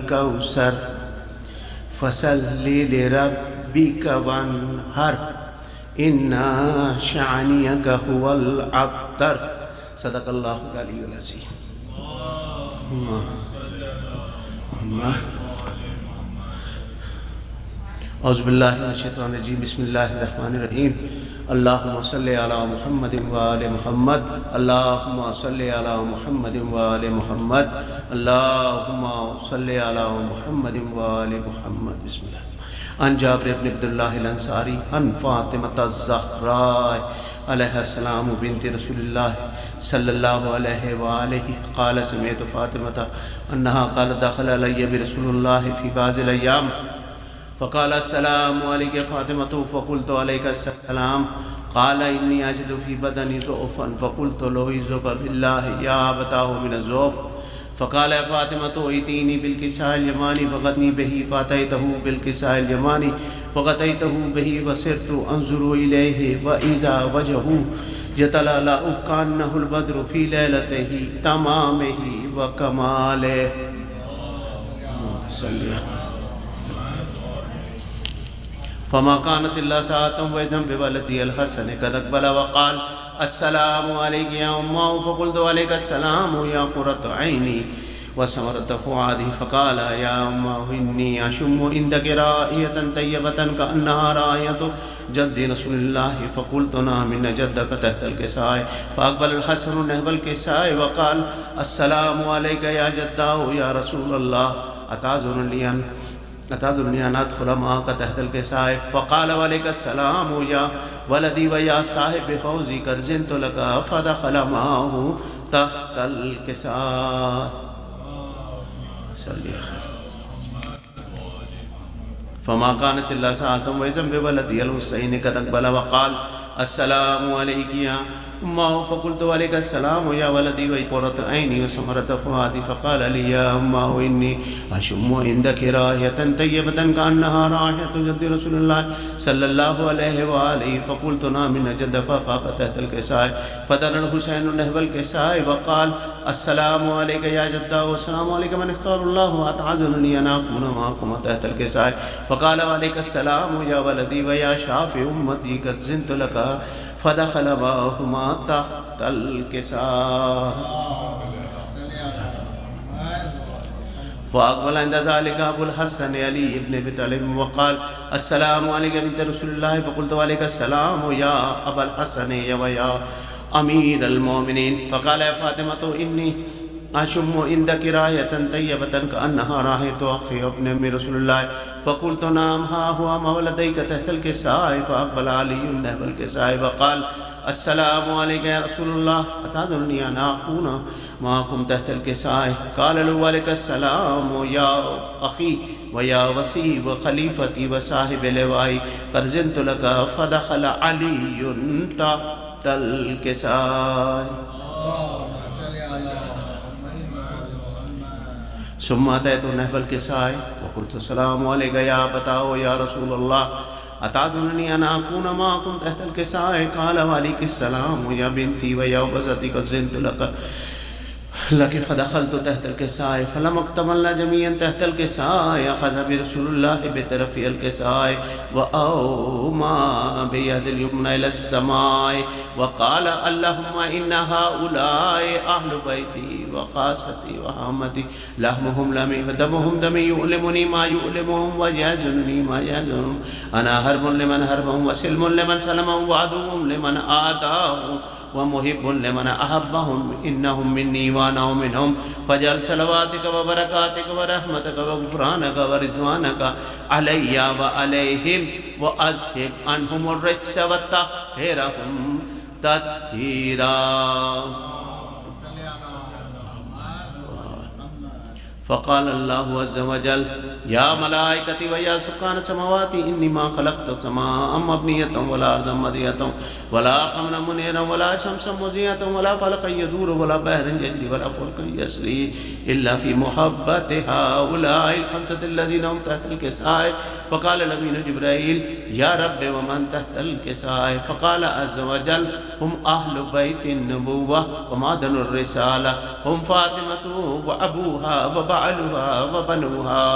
الكوثر فصل لربك وانحر إن شانئك هو الأبتر صدق الله العلي العظيم. اعوذ باللہ من الشیطان الرجیم بسم اللہ الرحمن الرحیم. اللہم صلی علی محمد وآل محمد. اللہم صلی علی محمد وآل محمد. اللہم صلی علی محمد وآل محمد. بسم اللہ. عن جابر بن عبداللہ الانصاری عن فاطمة الزہراء علیہ السلام بنت رسول اللہ صلی اللہ علیہ وآلہ قال سمعت فاطمة انہا قال دخل علی برسول اللہ فی بعض الایام فقال السلام علیک فاطمة فقلت علیک السلام قال انی اجد فی بدنی ضعفا فقلت لعوذک باللہ یا ابتاه من الضعف فقال فاطمة ائتینی بالکساء الیمانی فغدنی بہ فاتیتہ بالکساء الیمانی فغطیتہ بہ وصرت انظر الیہ واذا وجهه یتلألأ کأنہ البدر فی لیلتہ تمامہ وکمالہ. فما كانت إلا ساعة وإذا بولدي الحسن قد أقبل وقال السلام عليك يا أمه فقلت عليك السلام يا قرة عيني وثمرة فؤادي فقال يا أمه إني أشم عندك رائحة طيبة كأنها رائحة جد رسول الله فقلت نعم إن جدك تحت الكساء فأقبل الحسن نحو الكساء وقال السلام عليك يا جداه يا رسول الله أتعذرني أن أدخل معك تحت الكساء فقال وعليك السلام يا ولدي ويا صاحب فوزي قد زنت لك فدخل معه تحت الكساء. فما كانت إلا ساعة وإذا بولدي الحسين قد أقبل وقال السلام عليك يا أمه فقلت عليك السلام يا ولدي وقرة عيني وثمرة فؤادي فقال لي يا أمه إني أشم عندك رائحة طيبة كأنها رائحة جد رسول الله صلى الله عليه وآله فقلت نعم إن جدك فاق تحت الكساء فدنا الحسين نحو الكساء وقال السلام عليك يا جدا والسلام عليك من اختار الله أتعذرني أن أكون معكم تحت الكساء فقال وعليك السلام يا ولدي ويا شافي أمتي قد زنت لك فدخل معهما تحت الكساء. فأقبل عند ذلك أبو الحسن علي بن أبي طالب وقال السلام عليك بنت رسول الله فقلت عليك السلام يا أبا الحسن ويا أمير المؤمنين فقال يا فاطمة إني أشم عندك رائحة طيبة كأنها رائحة أخي ابن أم رسول الله فقلت نعم ها هو مولديك تحت الكساء فأقبل علي نحو الكساء وقال السلام عليك يا رسول الله أتعذرني أن أكون معكم تحت الكساء قال له عليك السلام يا أخي ويا وصي وخليفتي وصاحب لوائي قد زنت لك فدخل علي تحت الكساء. ثم أتيت نحو الكساء وقلت السلام عليك يا أبتاه يا رسول الله أتعذرني أن أكون معكم تحت الكساء قال وعليك السلام يا بنتي ويا وبزتي قد زنت لك فدخلت تحت الكساء فلما اكتملنا جميعا تحت الكساء أخذ برسول الله بطرف الكساء وأومى بيد اليمنى إلى السماء وقال اللهم إن هؤلاء أهل بيتي وخاصتي وحامتي لحمهم لمي ودمهم دمي يؤلمني ما يؤلمهم ويحزنني ما يحزنهم أنا حرب لمن حربهم وسلم لمن سلمهم وعدو لمن آتاهم ومحب لمن أحبهم إنهم مني وأنا منهم فجعل صلواتك وبركاتك ورحمتك وغفرانك ورضوانك علي وعليهم وأذهب عنهم الرجس وطهرهم تطهيرا. فقال الله عز وجل يا ملائكتي ويا سكان سماواتي إني ما خلقت سماء مبنية ولا أرضا مضية ولا قمرا منيرا ولا شمسا مضيئة ولا فلكا يدور ولا بحر يجري ولا فلك يسري إلا في محبة هؤلاء الخمسة الذين هم تحت الكساء. فقال الأمين جبرائيل يا رب ومن تحت الكساء فقال عز وجل هم أهل بيت النبوة ومعدن الرسالة هم فاطمة وأبوها بعلها وبنوها.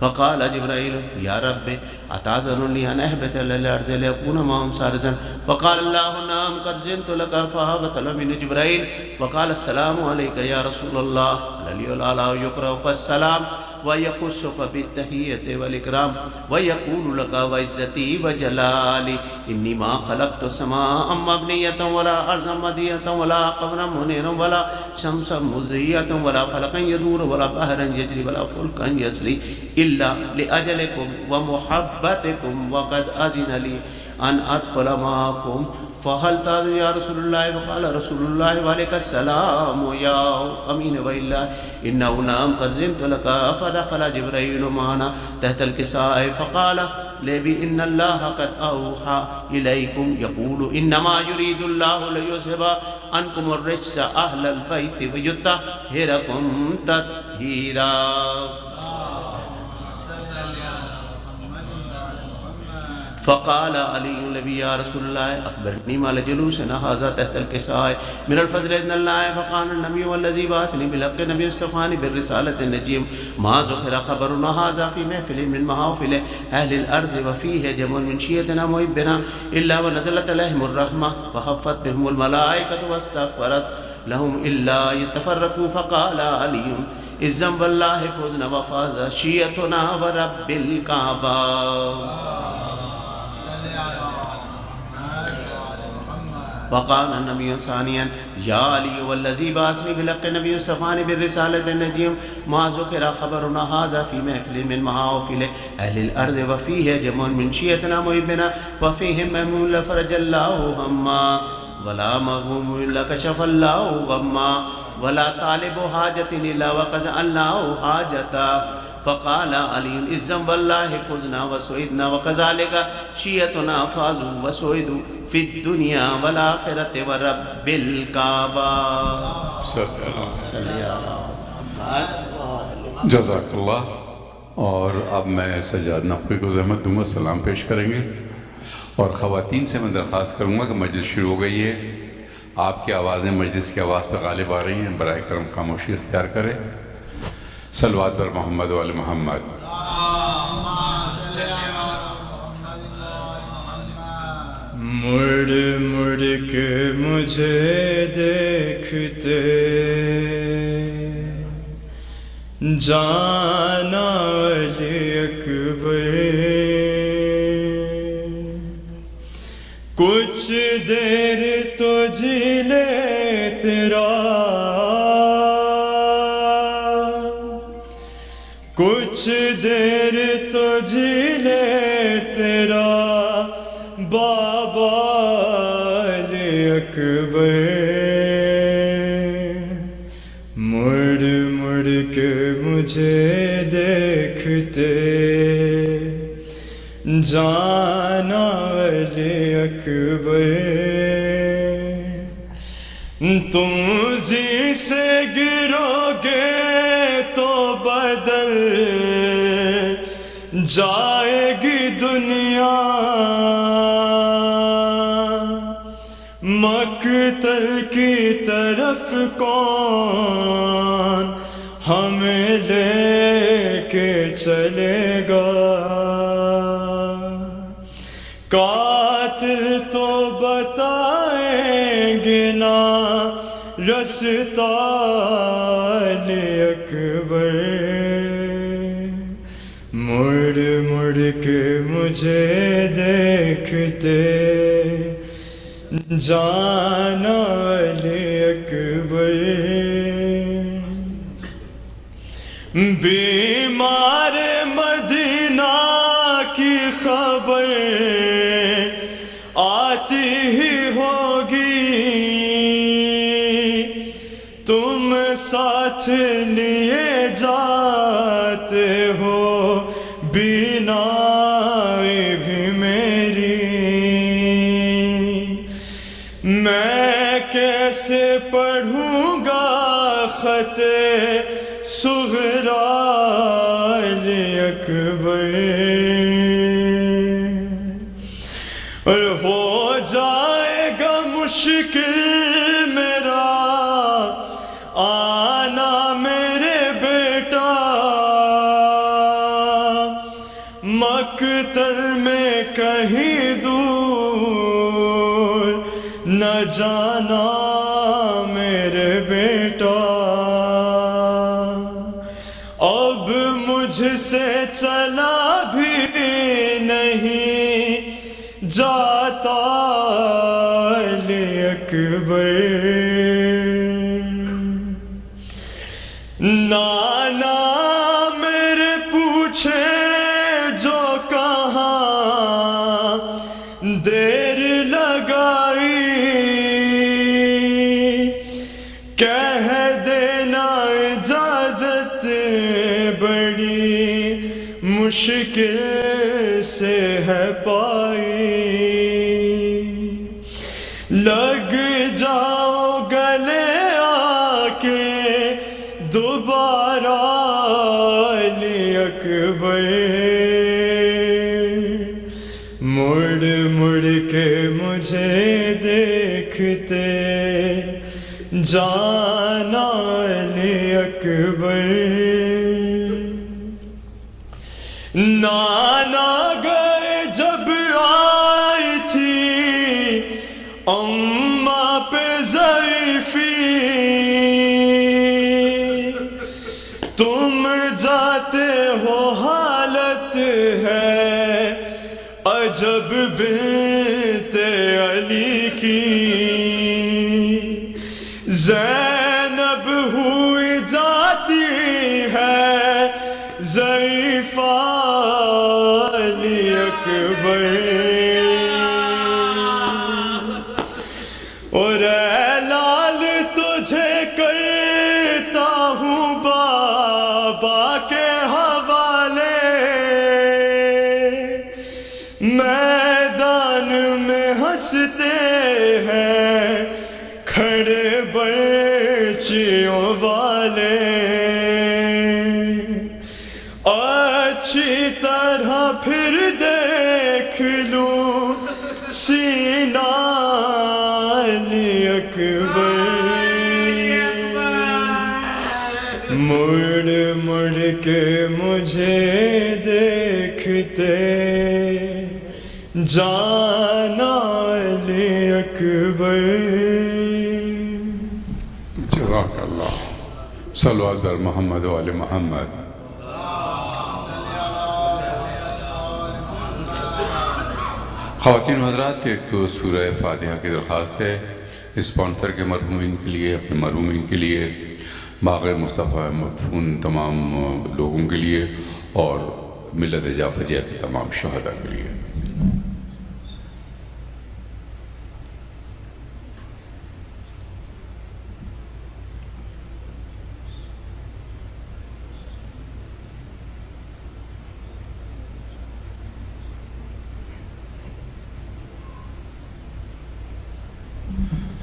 فقال جبرائيل يا رب أتأذن لي أن أهبط إلى الأرض لأكون معهم سارجا؟ فقال الله نعم قد زنت لك. فهبط من جبرائيل وقال السلام عليك يا رسول الله. العلي الأعلى يقرأك السلام ويخصك بالتحية والإكرام ويقول لك وعزتي وجلالي إني ما خلقت السماء مبنية ولا أرضا مدية ولا قمرا منيرا ولا شمسا مزرية ولا فلكا يدور ولا بحرا يجري ولا فلكا يسري إلا لأجلكم ومحبتكم وقد أذن لي أن أدخل معكم. فهل تأذن يا رسول الله؟ وقال رسول الله وعليك السلام يا أمين وإلا إنه نعم قد زنت لك. فدخل جبرائيل معنا تحت الكساء فقال لي إن الله قد أوحى إليكم يقول إنما يريد الله ليذهب عنكم الرجس أهل البيت ويطهركم تطهيرا. فقال علي النبي يا رسول الله أخبرني ما لجلوسنا هذا تحت الكساء من الفجر إذن الله. فقال النبي والذي بعثني بالحق نبي استفاني بالرسالة النجيم ما ذكر خبرنا هذا في محفل من محافل أهل الأرض وفيه جمع من شيئتنا محبنا إلا ونزلت عليهم الرحمة وخفت بهم الملائكة واستغفرت لهم إلا يتفرقوا. فقال علي إذن والله فوزنا وفاز شيئتنا ورب الكعبة. وقال النبي ثانيا يا علي والذي بعثني بالحق نبي استفاني بالرسالة النجيم ما ذكر خبرنا هذا في محفل من محافل أهل الأرض وفيه جمع من شيئتنا محبنا وفيهم مأمون لفرج الله هما ولا مغموم إلا كشف الله غما ولا طالب حاجة إلا وقضى الله حاجتا. فقال علي إذن والله فزنا وسعدنا وكذلك شيئتنا فازوا وسعدوا في الدنيا والآخرة ورب الكعبة. جزاک اللہ. اور اب میں سجاد نقوی کو زحمت دوں گا، سلام پیش کریں گے. اور خواتین سے میں درخواست کروں گا کہ مجلس شروع ہو گئی ہے، آپ کی آوازیں مجلس کی آواز پہ غالب آ رہی ہیں، برائے کرم خاموشی اختیار کریں. صلوات بر محمد و آل محمد. مڑ مڑ کے مجھے دیکھتے جانا علی اکبر، کچھ دیر تو جی لے تیرا، کچھ دیر تو جی لے تیرا بابا علی اکبر. مڑ مڑ کے مجھے دیکھتے جانا علی اکبر، تم زی سے گرو گے تو بدل جائے گی دنیا، مقتل کی طرف کون ہمیں لے کے چلے گا. قاتل تو بتائیں گے نا رستہ علی اکبر. مڑ مڑ کے مجھے دیکھتے جانا علی اکبر. بیمار مدینہ کی خبر آتی ہی ہوگی، تم ساتھ لیے جاتے ہو بینائی بھی میری. میں کیسے پڑھوں گا خط صغریٰ علی اکبر، اور ہو جائے گا مشکل میرا جانا میرے بیٹا، اب مجھ سے چلا بھی نہیں جاتا علی اکبر۔ نانا میرے پوچھے جو کہاں دیر لگائی، کہہ دینا اجازت بڑی مشکل سے ہے پائی، لگ جاؤ گلے آ کے دوبارہ علی اکبر۔ مڑ مڑ کے مجھے دیکھتے جانا علی اکبر۔ نانا گئے جب آئی تھی اماں پہ ضعیفی، تم جاتے ہو حالت ہے عجب بنت علی کی، زینب ہوئی جاتی ہے ضعیفہ علی اکبر۔ اور اے لال تجھے کرتا ہوں بابا کے حوالے، میدان میں ہنستے ہیں کھڑے برچیوں والے، اچھی طرح پھر دیکھ لوں سینہ علی اکبر۔ مڑ مڑ کے مجھے دیکھتے جانا علی اکبر۔ جزاک اللہ۔ صلو علی محمد و آل محمد۔ خواتین و حضرات، ایک سورہ فاتحہ کی درخواست ہے اسپانسر کے مرحومین کے لیے، اپنے مرحومین کے لیے، باغ مصطفیٰ مدفون تمام لوگوں کے لیے، اور ملت جعفریہ کے تمام شہداء کے لیے۔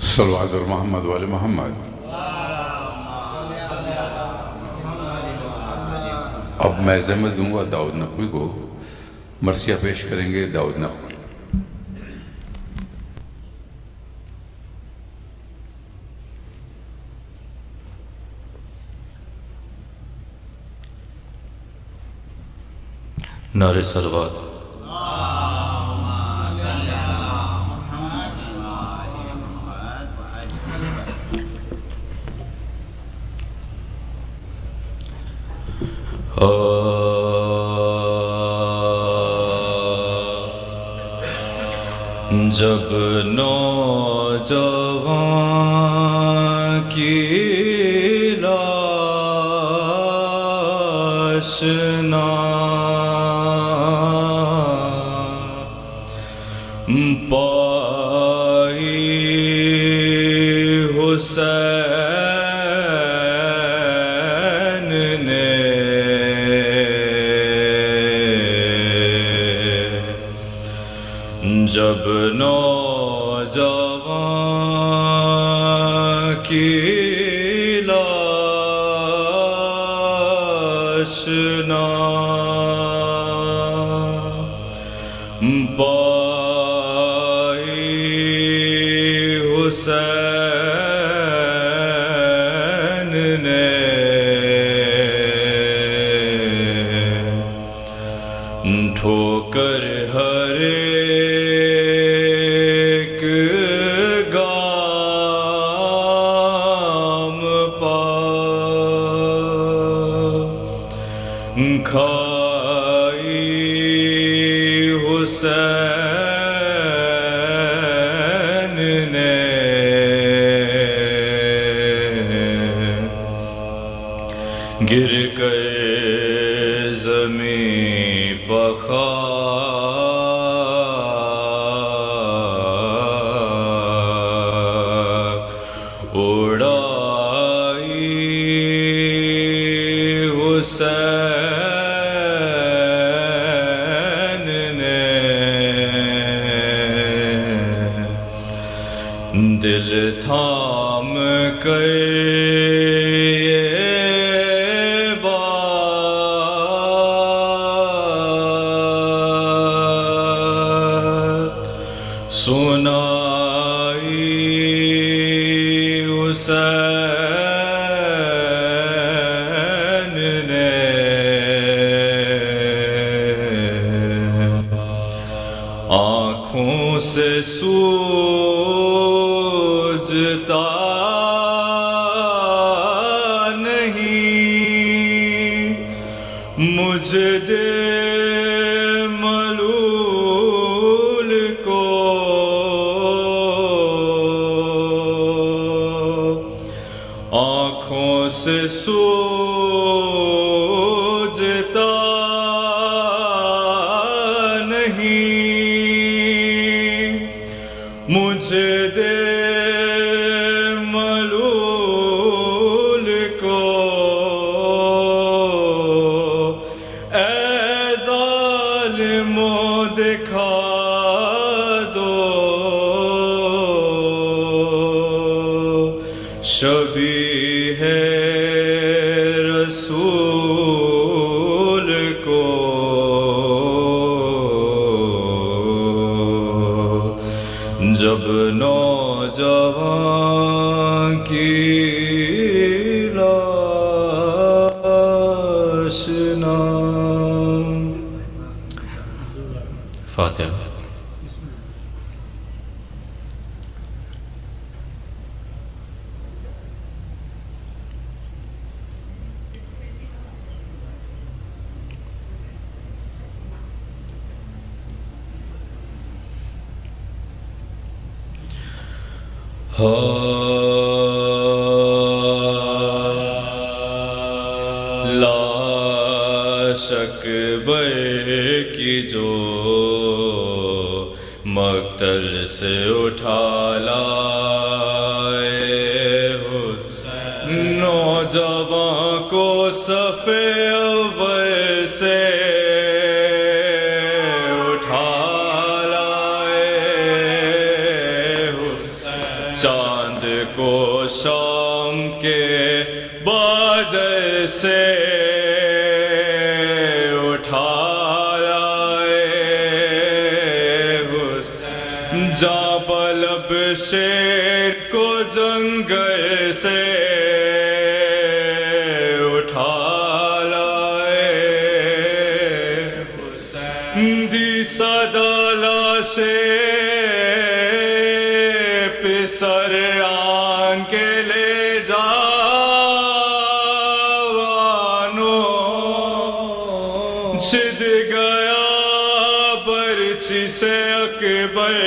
صلو علی محمد و آل محمد۔ اب میں زحمت دوں گا داؤد نقوی کو، مرثیہ پیش کریں گے داؤد نقوی۔ نعرہ صلوات۔ جب نوجوان کی لاش نہ پائی حسین نے، جب نوجوان کی لاش نہ پائی حسین نے، ٹھوکر ہر ایک گا کھائی حسین نے گر کر زمین پر خاک اڑائی حسین نے دل تھام کر سنائی حسین نے آنکھوں سے سوجتا نہیں مجھ دے ملول کو آنکھوں سے سوجتا نہیں مجھے دے ملول کو اے ظالموں دکھا شبیہ رسول کو جب نوجوان کی لاش نہ فاتحہ لاش اکبر کی جو مقتل سے اٹھا لائے نوجوان کو صف اول سے چاند کو شام کے بادل سے اٹھا لائے جاں پلب شیر کو جنگل سے اٹھا لائے دی صدا لاشیں سر آن کے لے جاوانو چھد گیا برچی سے اکبر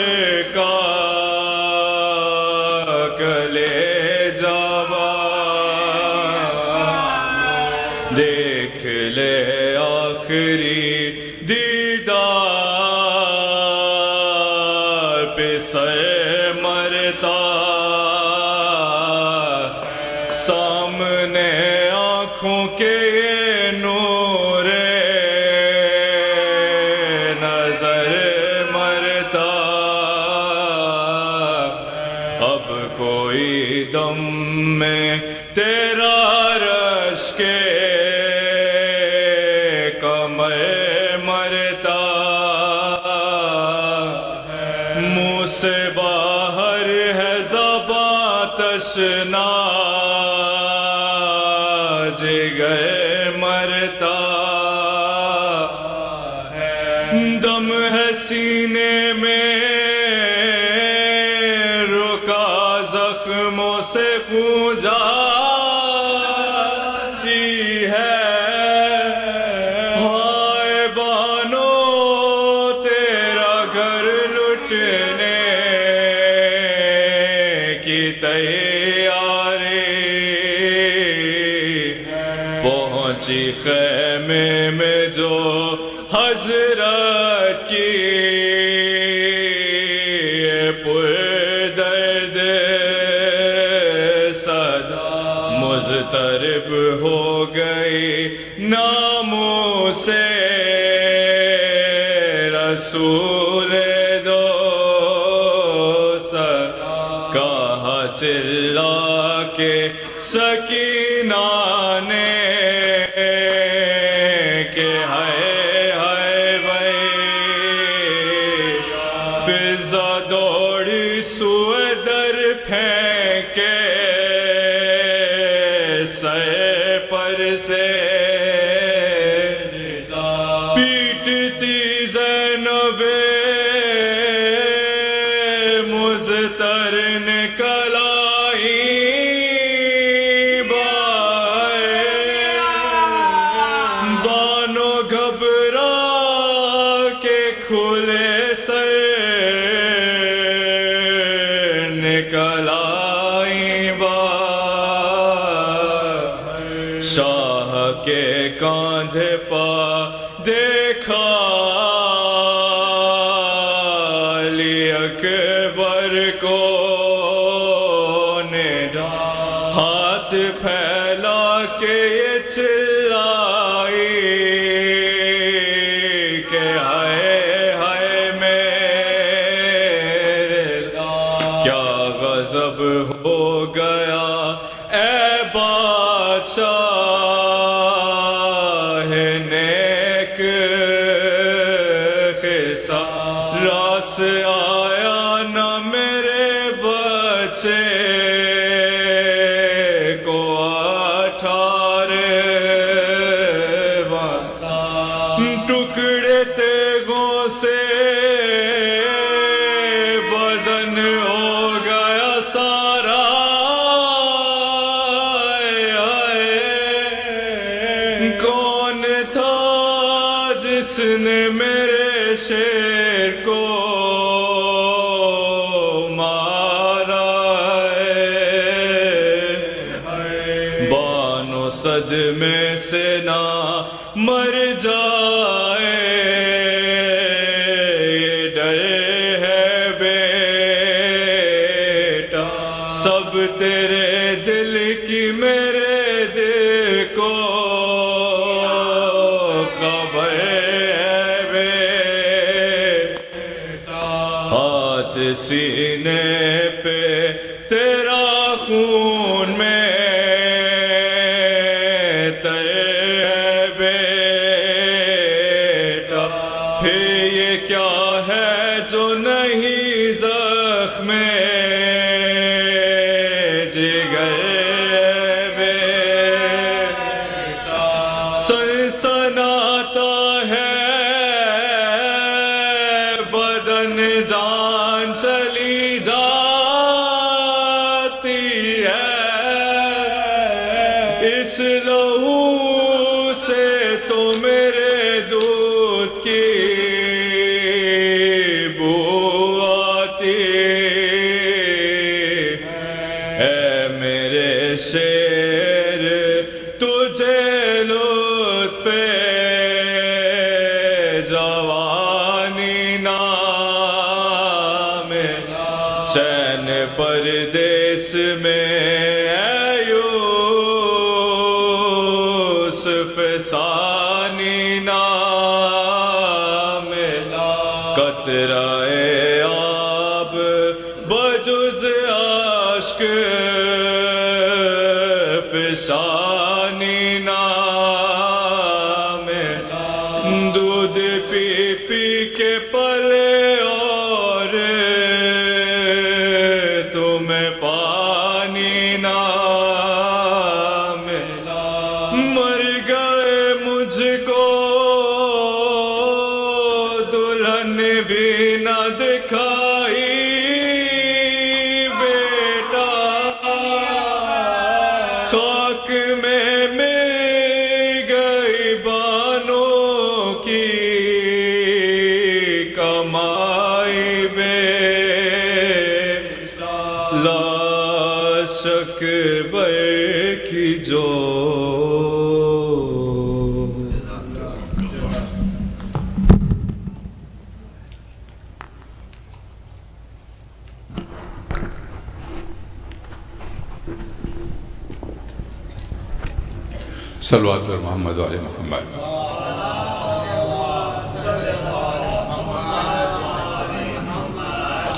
کا کلے جاوان دیکھ لے آخری دیدار پہ سر سامنے آنکھوں کے نور نظر مرتا اب کوئی دم میں تیرا رش کے کمر مرتا منہ سے باہر ہے زباں تشنا جگر مرتا دم ہے سینے میں رکا زخموں سے خون جاری ہے پہنچی خیمے میں جو حضرت کی پردرد صدا مضطرب ہو گئی ناموں سے رسول دو کہا چلا کے سکینہ نے کہ ہائے ہائے بھائی فضا دوڑی سوئے در پھینکے سر پر سے پیٹتی زینب مضطر نکل آئی بانو گھبرا کے کھلے سے نکل آئی شاہ کے کاندھے پا دیکھا علی اکبر کو نے ہاتھ پھیلا کے یہ چلائی کہ ہائے ہائے میرے کیا غضب ہو گیا اے بادشاہ نیک خیسا راس آیا نہ میرے بچے کو 18 ٹکڑے تیغوں سے بدن ہو گیا سارا کون تھا جس نے میرے شیر کو مارا بانو صدمے سے نہ مر جائے ڈر ہے بیٹا سب تیرے دل کی میرے دل کو خبر ہے بیٹا ہاتھ سینے پہ تیرا خون میں تر ہے بیٹا پھر یہ کیا ہے جو نہیں زخم جگر بیٹا سنسناتا ہے بدن جان چلی جاتی ہے اس لہو سے تو میرے دودھ کی بو آتی اے میرے شیر تجھے لطف جوانی نام چین پردیس میں اے یوسف ثانی نام قطرہ آب بجز عشق فسانی نام دودھ پی پی کے پلے اور تمہیں پانی نام مر گئے مجھ کو دلہن بھی نہ دکھائی بیٹا خاک میں مل گئی بانوں کی کمائی بیٹا لاش اکبر کی جو صلوات پر محمد و آل محمد۔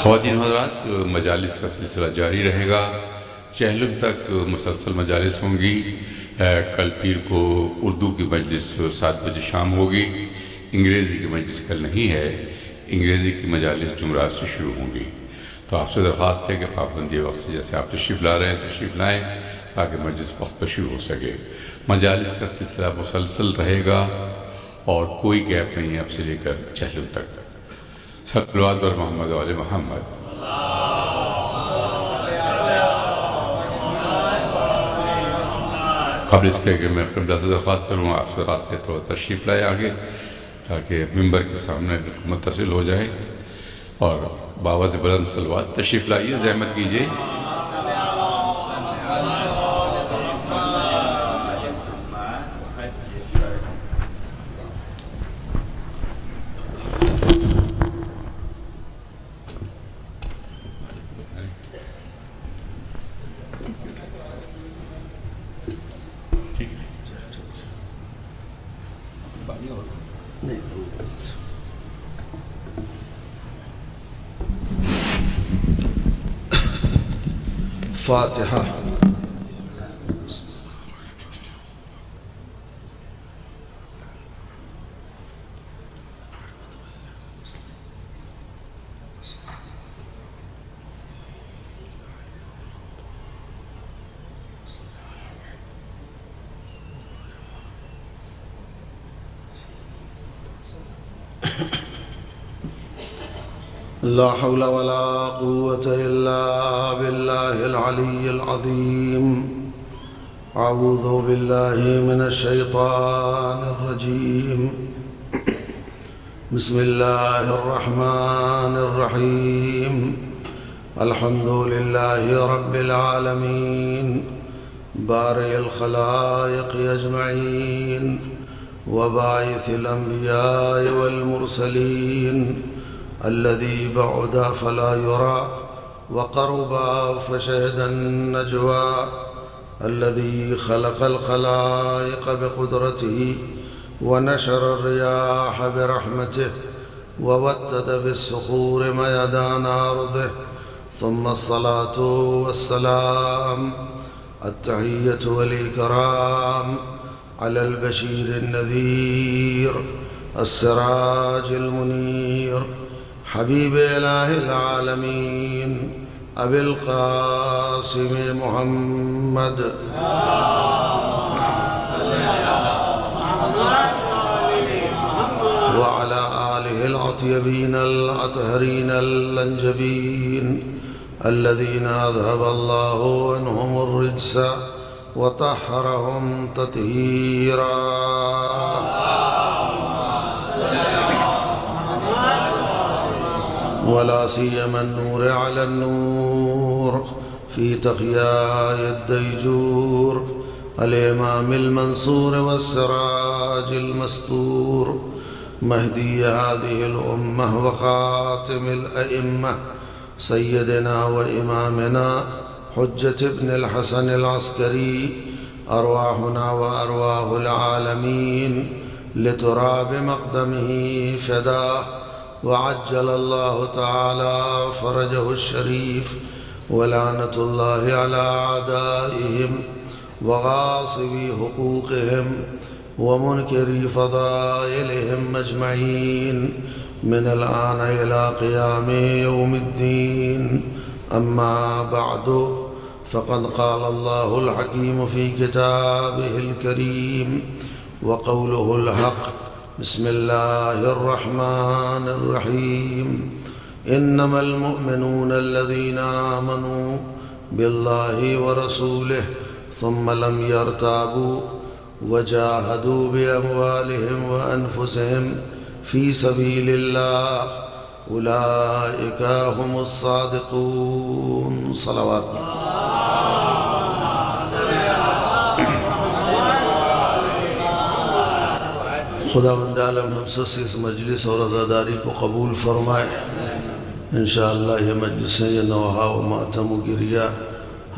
خواتین حضرات، مجالس کا سلسلہ جاری رہے گا، چہلم تک مسلسل مجالس ہوں گی۔ کل پیر کو اردو کی مجلس 7 بجے شام ہوگی، انگریزی کی مجلس کل نہیں ہے، انگریزی کی مجالس جمعرات سے شروع ہوں گی۔ تو آپ سے درخواست ہے کہ پابندی وقت سے جیسے آپ تشریف لا رہے ہیں تشریف لائیں تاکہ مجلس وقت پر شروع ہو سکے۔ مجالس کا سلسلہ مسلسل رہے گا اور کوئی گیپ نہیں ہے اب سے لے کر چہلم تک۔ صلوات پر محمد و آل محمد۔ قبل اس کے کہ میں قبلہ سے درخواست کروں آپ سے درخواست ہے تو تشریف لائے آگے تاکہ ممبر کے سامنے متصل ہو جائے، اور بابا سے بلند صلوات تشریف لائیے، زحمت کیجیے۔ فاتحہ۔ لا حول ولا قوة إلا بالله العلي العظيم۔ أعوذ بالله من الشيطان الرجيم۔ بسم الله الرحمن الرحيم۔ الحمد لله رب العالمين، بارئ الخلائق أجمعين، وباعث الأنبياء والمرسلين، الذي بعد فلا يرى وقرب فشهد النجوى، الذي خلق الخلائق بقدرته ونشر الرياح برحمته ووتد بالصخور ميدان أرضه، ثم الصلاة والسلام التحية والإكرام على البشير النذير السراج المنير، حبيب إله العالمين أبي القاسم محمد، وعلى آله الأطيبين الأطهرين اللنجبين الذين أذهب الله عنهم الرجس وطهرهم تطهيرا، ولا سيما النور على النور في تقياء الديجور، الإمام المنصور والسراج المستور، مهدي هذه الأمة وخاتم الأئمة، سيدنا وإمامنا حجة ابن الحسن العسكري، أرواحنا وأرواح العالمين لتراب مقدمه فداه، وعجل الله تعالى فرجه الشريف، ولعنة الله على أعدائهم وغاصبي حقوقهم ومنكري فضائلهم أجمعين من الآن إلى قيام يوم الدين. أما بعد، فقد قال الله الحكيم في كتابه الكريم وقوله الحق: بسم الله الرحمن الرحيم. إنما المؤمنون الذين آمنوا بالله ورسوله ثم لم يرتابوا وجاهدوا بأموالهم وأنفسهم في سبيل الله، أولئك هم الصادقون. صلوات خداوند عالم ہم سب سے اس مجلس اور عزاداری کو قبول فرمائے. انشاءاللہ یہ مجلسیں، یہ نوحہ و ماتم و گریہ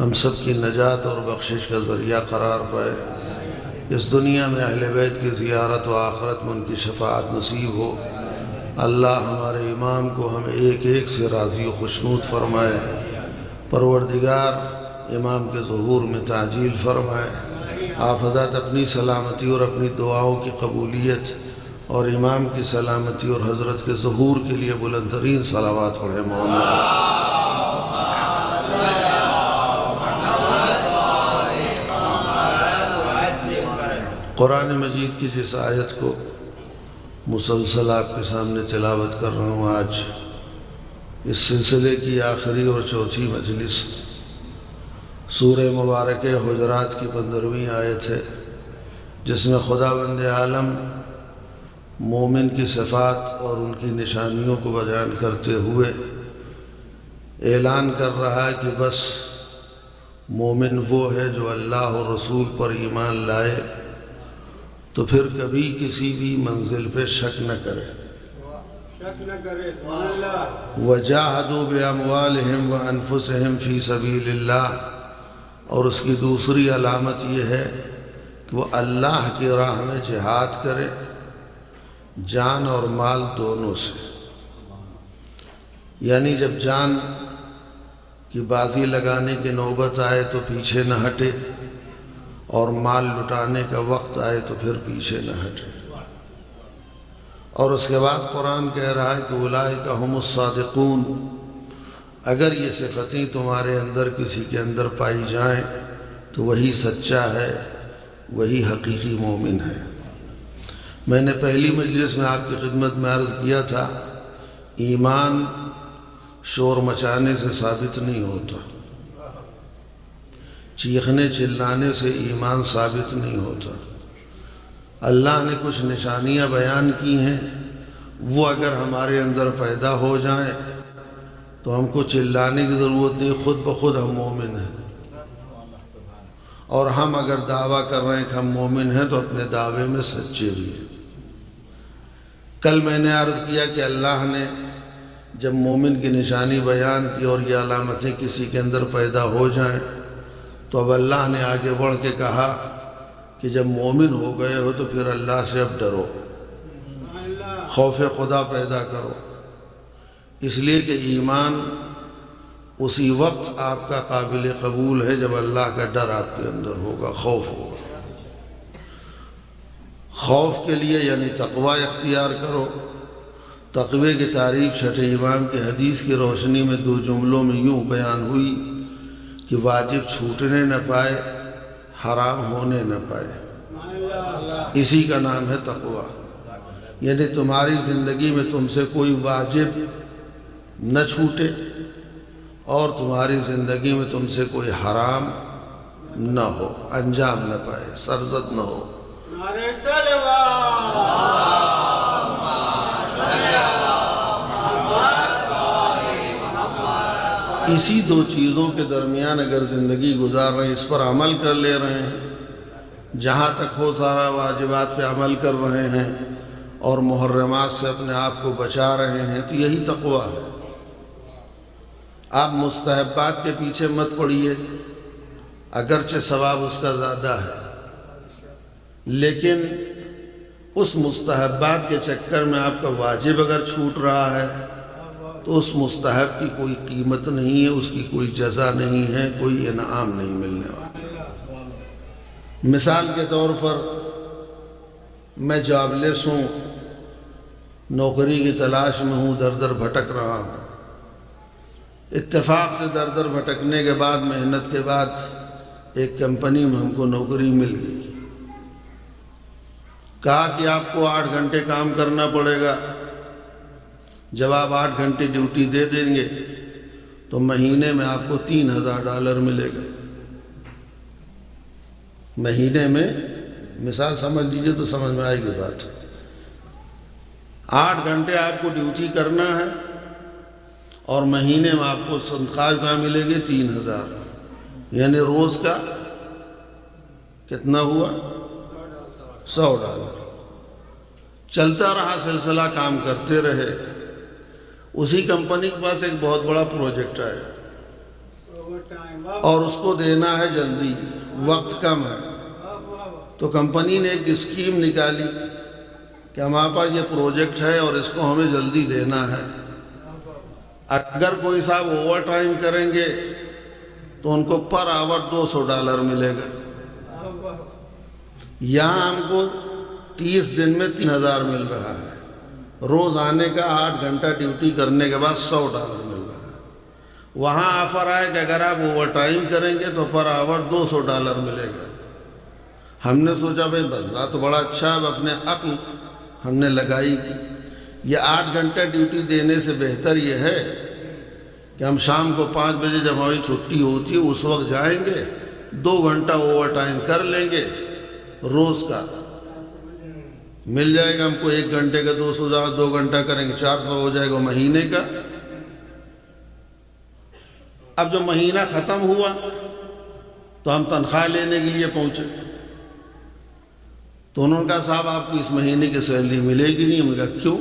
ہم سب کی نجات اور بخشش کا ذریعہ قرار پائے. اس دنیا میں اہل بیت کی زیارت و آخرت میں ان کی شفاعت نصیب ہو۔ اللہ ہمارے امام کو ہم ایک ایک سے راضی و خوشنود فرمائے۔ پروردگار امام کے ظہور میں تعجیل فرمائے۔ آپ حضرات اپنی سلامتی اور اپنی دعاؤں کی قبولیت اور امام کی سلامتی اور حضرت کے ظہور کے لیے بلند ترین صلوات پڑھیں محمد۔ قرآن مجید کی جس آیت کو مسلسل آپ کے سامنے تلاوت کر رہا ہوں، آج اس سلسلے کی آخری اور چوتھی مجلس سورہ مبارکہ حجرات کی 15ویں آیت ہے، جس میں خداوند عالم مومن کی صفات اور ان کی نشانیوں کو بیان کرتے ہوئے اعلان کر رہا ہے کہ بس مومن وہ ہے جو اللہ اور رسول پر ایمان لائے تو پھر کبھی کسی بھی منزل پہ شک نہ کرے۔ وَجَاهَدُوا بِأَمْوَالِهِمْ وَأَنفُسِهِمْ فِي سَبِيلِ اللَّهِ، اور اس کی دوسری علامت یہ ہے کہ وہ اللہ کی راہ میں جہاد کرے، جان اور مال دونوں سے۔ یعنی جب جان کی بازی لگانے کی نوبت آئے تو پیچھے نہ ہٹے، اور مال لٹانے کا وقت آئے تو پھر پیچھے نہ ہٹے۔ اور اس کے بعد قرآن کہہ رہا ہے کہ اولئک ھم الصادقون، اگر یہ صفتیں تمہارے اندر کسی کے اندر پائی جائیں تو وہی سچا ہے، وہی حقیقی مومن ہے۔ میں نے پہلی مجلس میں آپ کی خدمت میں عرض کیا تھا، ایمان شور مچانے سے ثابت نہیں ہوتا، چیخنے چلانے سے ایمان ثابت نہیں ہوتا۔ اللہ نے کچھ نشانیاں بیان کی ہیں، وہ اگر ہمارے اندر پیدا ہو جائیں تو ہم کو چلانے کی ضرورت نہیں، خود بخود ہم مومن ہیں۔ اور ہم اگر دعویٰ کر رہے ہیں کہ ہم مومن ہیں تو اپنے دعوے میں سچے بھی ہیں۔ کل میں نے عرض کیا کہ اللہ نے جب مومن کی نشانی بیان کی اور یہ علامتیں کسی کے اندر پیدا ہو جائیں تو اب اللہ نے آگے بڑھ کے کہا کہ جب مومن ہو گئے ہو تو پھر اللہ سے اب ڈرو، خوف خدا پیدا کرو، اس لیے کہ ایمان اسی وقت آپ کا قابل قبول ہے جب اللہ کا ڈر آپ کے اندر ہوگا، خوف ہوگا۔ خوف کے لیے یعنی تقوی اختیار کرو۔ تقوی کی تعریف چھٹے امام کی حدیث کی روشنی میں 2 جملوں میں یوں بیان ہوئی کہ واجب چھوٹنے نہ پائے، حرام ہونے نہ پائے، اسی کا نام ہے تقوی۔ یعنی تمہاری زندگی میں تم سے کوئی واجب نہ چھوٹے اور تمہاری زندگی میں تم سے کوئی حرام نہ ہو، انجام نہ پائے، سرزد نہ ہو۔ اسی 2 چیزوں کے درمیان اگر زندگی گزار رہے ہیں، اس پر عمل کر لے رہے ہیں، جہاں تک ہو سارا واجبات پہ عمل کر رہے ہیں اور محرمات سے اپنے آپ کو بچا رہے ہیں، تو یہی تقوی ہے۔ آپ مستحبات کے پیچھے مت پڑیے، اگرچہ ثواب اس کا زیادہ ہے، لیکن اس مستحبات کے چکر میں آپ کا واجب اگر چھوٹ رہا ہے تو اس مستحب کی کوئی قیمت نہیں ہے، اس کی کوئی جزا نہیں ہے، کوئی انعام نہیں ملنے والا۔ مثال کے طور پر میں جاب لیس ہوں، نوکری کی تلاش میں ہوں، در در بھٹک رہا ہوں۔ اتفاق سے در در بھٹکنے کے بعد، محنت کے بعد ایک کمپنی میں ہم کو نوکری مل گئی۔ کہا کہ آپ کو 8 گھنٹے کام کرنا پڑے گا، جب آپ 8 گھنٹے ڈیوٹی دے دیں گے تو مہینے میں آپ کو $3000 ملے گا۔ مہینے میں، مثال سمجھ لیجئے تو سمجھ میں آئے گی بات۔ 8 گھنٹے آپ کو ڈیوٹی کرنا ہے اور مہینے میں آپ کو تنخواہ کیا ملے گی؟ 3000، یعنی روز کا کتنا ہوا؟ $100۔ چلتا رہا سلسلہ، کام کرتے رہے۔ اسی کمپنی کے پاس ایک بہت بڑا پروجیکٹ آیا اور اس کو دینا ہے جلدی، وقت کم ہے۔ تو کمپنی نے ایک اسکیم نکالی کہ ہمارے پاس یہ پروجیکٹ ہے اور اس کو ہمیں جلدی دینا ہے، اگر کوئی صاحب اوور ٹائم کریں گے تو ان کو پر آور $200 ملے گا۔ یہاں ہم کو 30 دن میں 3000 مل رہا ہے، روز آنے کا 8 گھنٹہ ڈیوٹی کرنے کے بعد $100 مل رہا ہے۔ وہاں آفر آئے کہ اگر آپ اوور ٹائم کریں گے تو پر آور $200 ملے گا۔ ہم نے سوچا بھائی بندہ تو بڑا اچھا ہے، اپنے عقل ہم نے لگائی۔ یہ 8 گھنٹہ ڈیوٹی دینے سے بہتر یہ ہے کہ ہم شام کو 5 بجے جب ہماری چھٹی ہوتی ہے اس وقت جائیں گے، 2 گھنٹہ اوور ٹائم کر لیں گے، روز کا مل جائے گا ہم کو 1 گھنٹے کا 200، 2 گھنٹہ کریں گے 400 ہو جائے گا مہینے کا۔ اب جب مہینہ ختم ہوا تو ہم تنخواہ لینے کے لیے پہنچے، تو انہوں نے کہا صاحب آپ کی اس مہینے کی سیلری ملے گی نہیں۔ ہم نے کہا کیوں؟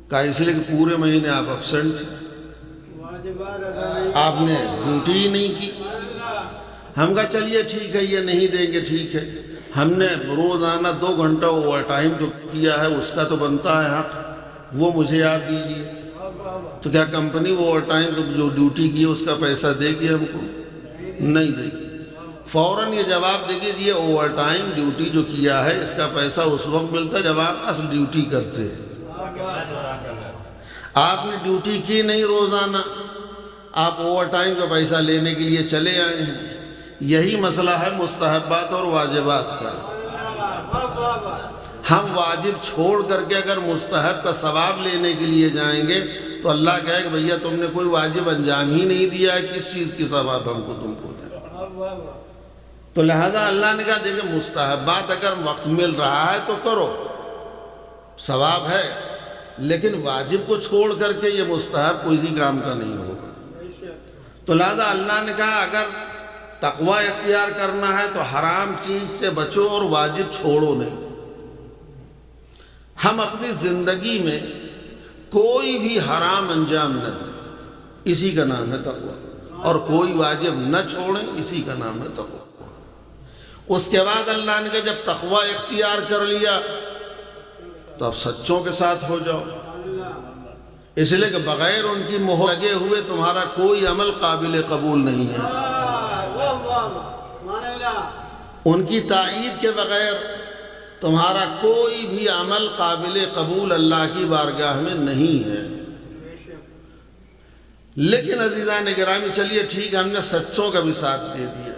کہا اس لیے کہ پورے مہینے آپ ایبسنٹ تھے، آپ نے ڈیوٹی ہی نہیں کی۔ ہم کہا چلیے ٹھیک ہے، یہ نہیں دیں گے ٹھیک ہے، ہم نے روزانہ 2 گھنٹہ اوور ٹائم جو کیا ہے اس کا تو بنتا ہے حق، وہ مجھے آپ دیجیے۔ تو کیا کمپنی وہ اوور ٹائم جو ڈیوٹی کی ہے اس کا پیسہ دے گی ہم کو؟ نہیں دے گی۔ فوراً یہ جواب دے گی یہ اوور ٹائم ڈیوٹی جو کیا ہے اس کا پیسہ اس وقت ملتا ہے جب آپ اصل ڈیوٹی کرتے ہیں۔ آپ نے ڈیوٹی کی نہیں روزانہ، آپ اوور ٹائم کا پیسہ لینے کے لیے چلے آئے ہیں۔ یہی مسئلہ ہے مستحبات اور واجبات کا۔ ہم واجب چھوڑ کر کے اگر مستحب کا ثواب لینے کے لیے جائیں گے تو اللہ کہے کہ بھیا تم نے کوئی واجب انجام ہی نہیں دیا ہے، کس چیز کی ثواب ہم کو تم کو دیں۔ تو لہذا اللہ نے کہا دیکھیں مستحبات اگر وقت مل رہا ہے تو کرو، ثواب ہے، لیکن واجب کو چھوڑ کر کے یہ مستحب کوئی کام کا نہیں ہوگا۔ تو لہذا اللہ نے کہا اگر تقوی اختیار کرنا ہے تو حرام چیز سے بچو اور واجب چھوڑو نہیں۔ ہم اپنی زندگی میں کوئی بھی حرام انجام نہ دیں، اسی کا نام ہے تقوی، اور کوئی واجب نہ چھوڑیں، اسی کا نام ہے تقوی۔ اس کے بعد اللہ نے کہا جب تقوی اختیار کر لیا تو اب سچوں کے ساتھ ہو جاؤ، اس لیے کہ بغیر ان کی مہر لگے ہوئے تمہارا کوئی عمل قابل قبول نہیں ہے۔ ان کی تائید کے بغیر تمہارا کوئی بھی عمل قابل قبول اللہ کی بارگاہ میں نہیں ہے۔ لیکن عزیزان گرامی چلیے ٹھیک ہے، ہم نے سچوں کا بھی ساتھ دے دیا،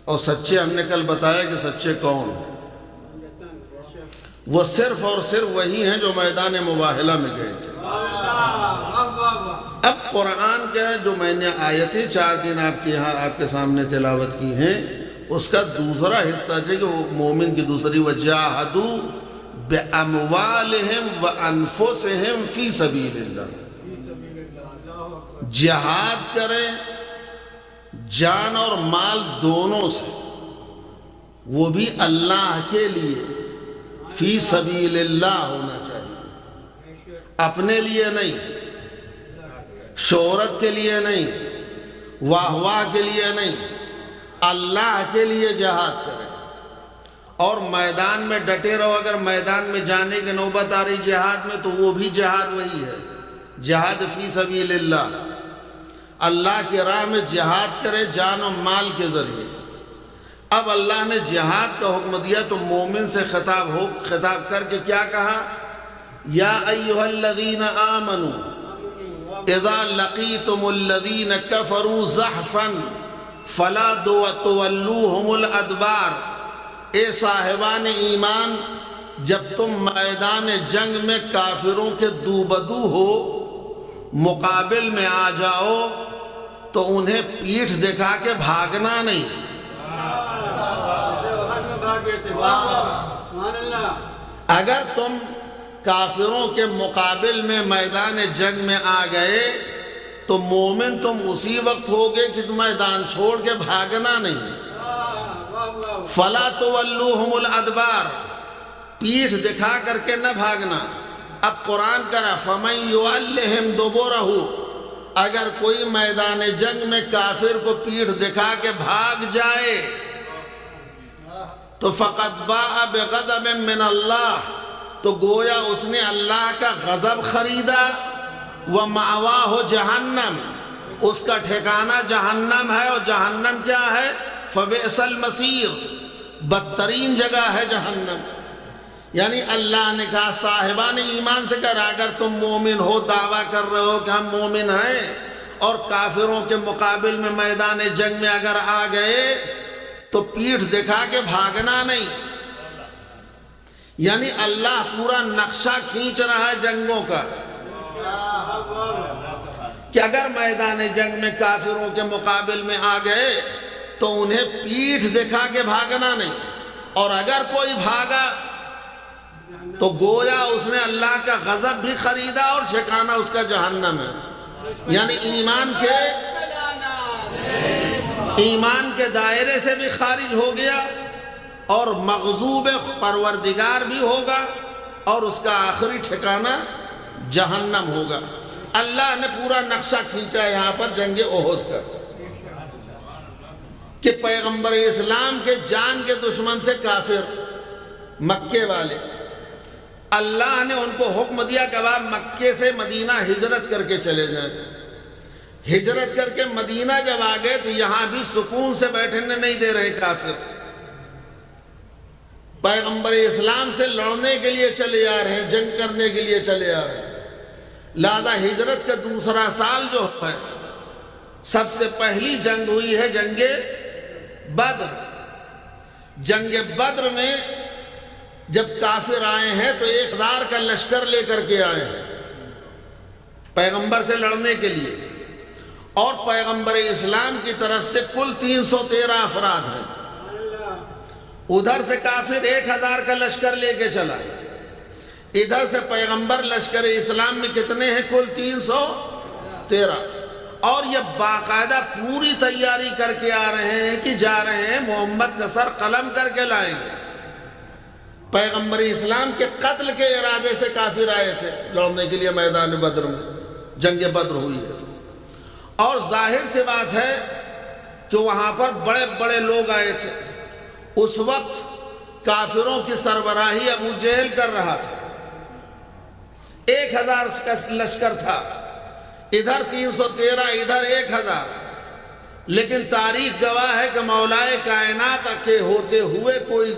اور سچے ہم نے کل بتایا کہ سچے کون ہیں۔ وہ صرف اور صرف وہی ہیں جو میدان مباہلہ میں گئے تھے۔ اب قرآن کیا ہے جو میں نے آیتیں 4 دن آپ کے سامنے تلاوت کی ہیں، اس کا دوسرا حصہ ہے کہ وہ مومن کی دوسری وَجَاهَدُوا بِأَمْوَالِهِمْ وَأَنفُسِهِمْ فِي سَبِيلِ اللَّهِ، جہاد کریں جان اور مال دونوں سے، وہ بھی اللہ کے لیے، فی سبیل اللہ ہونا چاہیے، اپنے لیے نہیں، شہرت کے لیے نہیں، واہ واہ کے لیے نہیں، اللہ کے لیے جہاد کریں۔ اور میدان میں ڈٹے رہو، اگر میدان میں جانے کی نوبت آ رہی جہاد میں تو وہ بھی جہاد وہی ہے، جہاد فی سبیل اللہ، اللہ کی راہ میں جہاد کرے جان و مال کے ذریعے۔ اب اللہ نے جہاد کا حکم دیا تو مومن سے خطاب کر کے کیا کہا؟ یا ایھا الذین آمنوا اذا لقیتم الذین کفروا زحفا فلا تولوہم الادبار، اے صاحبان ایمان جب تم میدان جنگ میں کافروں کے دو بدو ہو مقابل میں آ جاؤ تو انہیں پیٹھ دکھا کے بھاگنا نہیں۔ اگر تم کافروں کے مقابل میں میدان جنگ میں آ گئے تو مومن تم اسی وقت ہوگے کہ تم میدان چھوڑ کے بھاگنا نہیں۔ فَلَا تُوَلُّوهُمُ الْأَدْبَارِ، پیٹھ دکھا کر کے نہ بھاگنا۔ اب قرآن کرا فَمَنْ يُوَلِّهِمْ دُبُرَهُ، اگر کوئی میدان جنگ میں کافر کو پیٹھ دکھا کے بھاگ جائے تو تو فقط باء بغضب من اللہ، تو گویا اس نے اللہ کا غضب خریدا، ومأواہ جہنم، اس کا ٹھکانہ جہنم ہے، اور جہنم کیا ہے؟ فبئس المصیر، بدترین جگہ ہے جہنم۔ یعنی اللہ نے کہا صاحبان ایمان سے کہا اگر تم مومن ہو، دعویٰ کر رہے ہو کہ ہم مومن ہیں، اور کافروں کے مقابل میں میدان جنگ میں اگر آ گئے تو پیٹھ دکھا کے بھاگنا نہیں۔ یعنی اللہ پورا نقشہ کھینچ رہا ہے جنگوں کا کہ اگر میدان جنگ میں کافروں کے مقابل میں آ گئے تو انہیں پیٹھ دکھا کے بھاگنا نہیں، اور اگر کوئی بھاگا تو گویا اس نے اللہ کا غضب بھی خریدا اور ٹھکانہ اس کا جہنم ہے۔ یعنی ایمان کے دائرے سے بھی خارج ہو گیا، اور مغضوب پروردگار بھی ہوگا، اور اس کا آخری ٹھکانہ جہنم ہوگا۔ اللہ نے پورا نقشہ کھینچا یہاں پر جنگ احد کا کہ پیغمبر اسلام کے جان کے دشمن تھے کافر مکے والے، اللہ نے ان کو حکم دیا کہ آپ مکے سے مدینہ ہجرت کر کے چلے جائیں۔ ہجرت کر کے مدینہ جب آ گئے تو یہاں بھی سکون سے بیٹھنے نہیں دے رہے کافر، پیغمبر اسلام سے لڑنے کے لیے چلے آ رہے ہیں، جنگ کرنے کے لیے چلے آ رہے ہیں۔ لہذا ہجرت کا دوسرا سال جو ہے سب سے پہلی جنگ ہوئی ہے جنگ بدر۔ جنگ بدر میں جب کافر آئے ہیں تو 1000 کا لشکر لے کر کے آئے ہیں پیغمبر سے لڑنے کے لیے، اور پیغمبر اسلام کی طرف سے کل 313 افراد ہیں۔ ادھر سے کافر 1000 کا لشکر لے کے چلا، ادھر سے پیغمبر لشکر اسلام میں کتنے ہیں؟ کل 313، اور یہ باقاعدہ پوری تیاری کر کے آ رہے ہیں کہ جا رہے ہیں محمد کا سر قلم کر کے لائیں گے۔ پیغمبر اسلام کے قتل کے ارادے سے کافر آئے تھے لڑنے کے لیے میدان بدر میں، جنگ بدر ہوئی ہے۔ اور ظاہر سی بات ہے کہ وہاں پر بڑے بڑے لوگ آئے تھے۔ اس وقت کافروں کی سربراہی ابو جہل کر رہا تھا، 1000 کا لشکر تھا، ادھر 313 ادھر 1000، لیکن تاریخ گواہ ہے کہ مولائے کائنات کے ہوتے ہوئے کوئی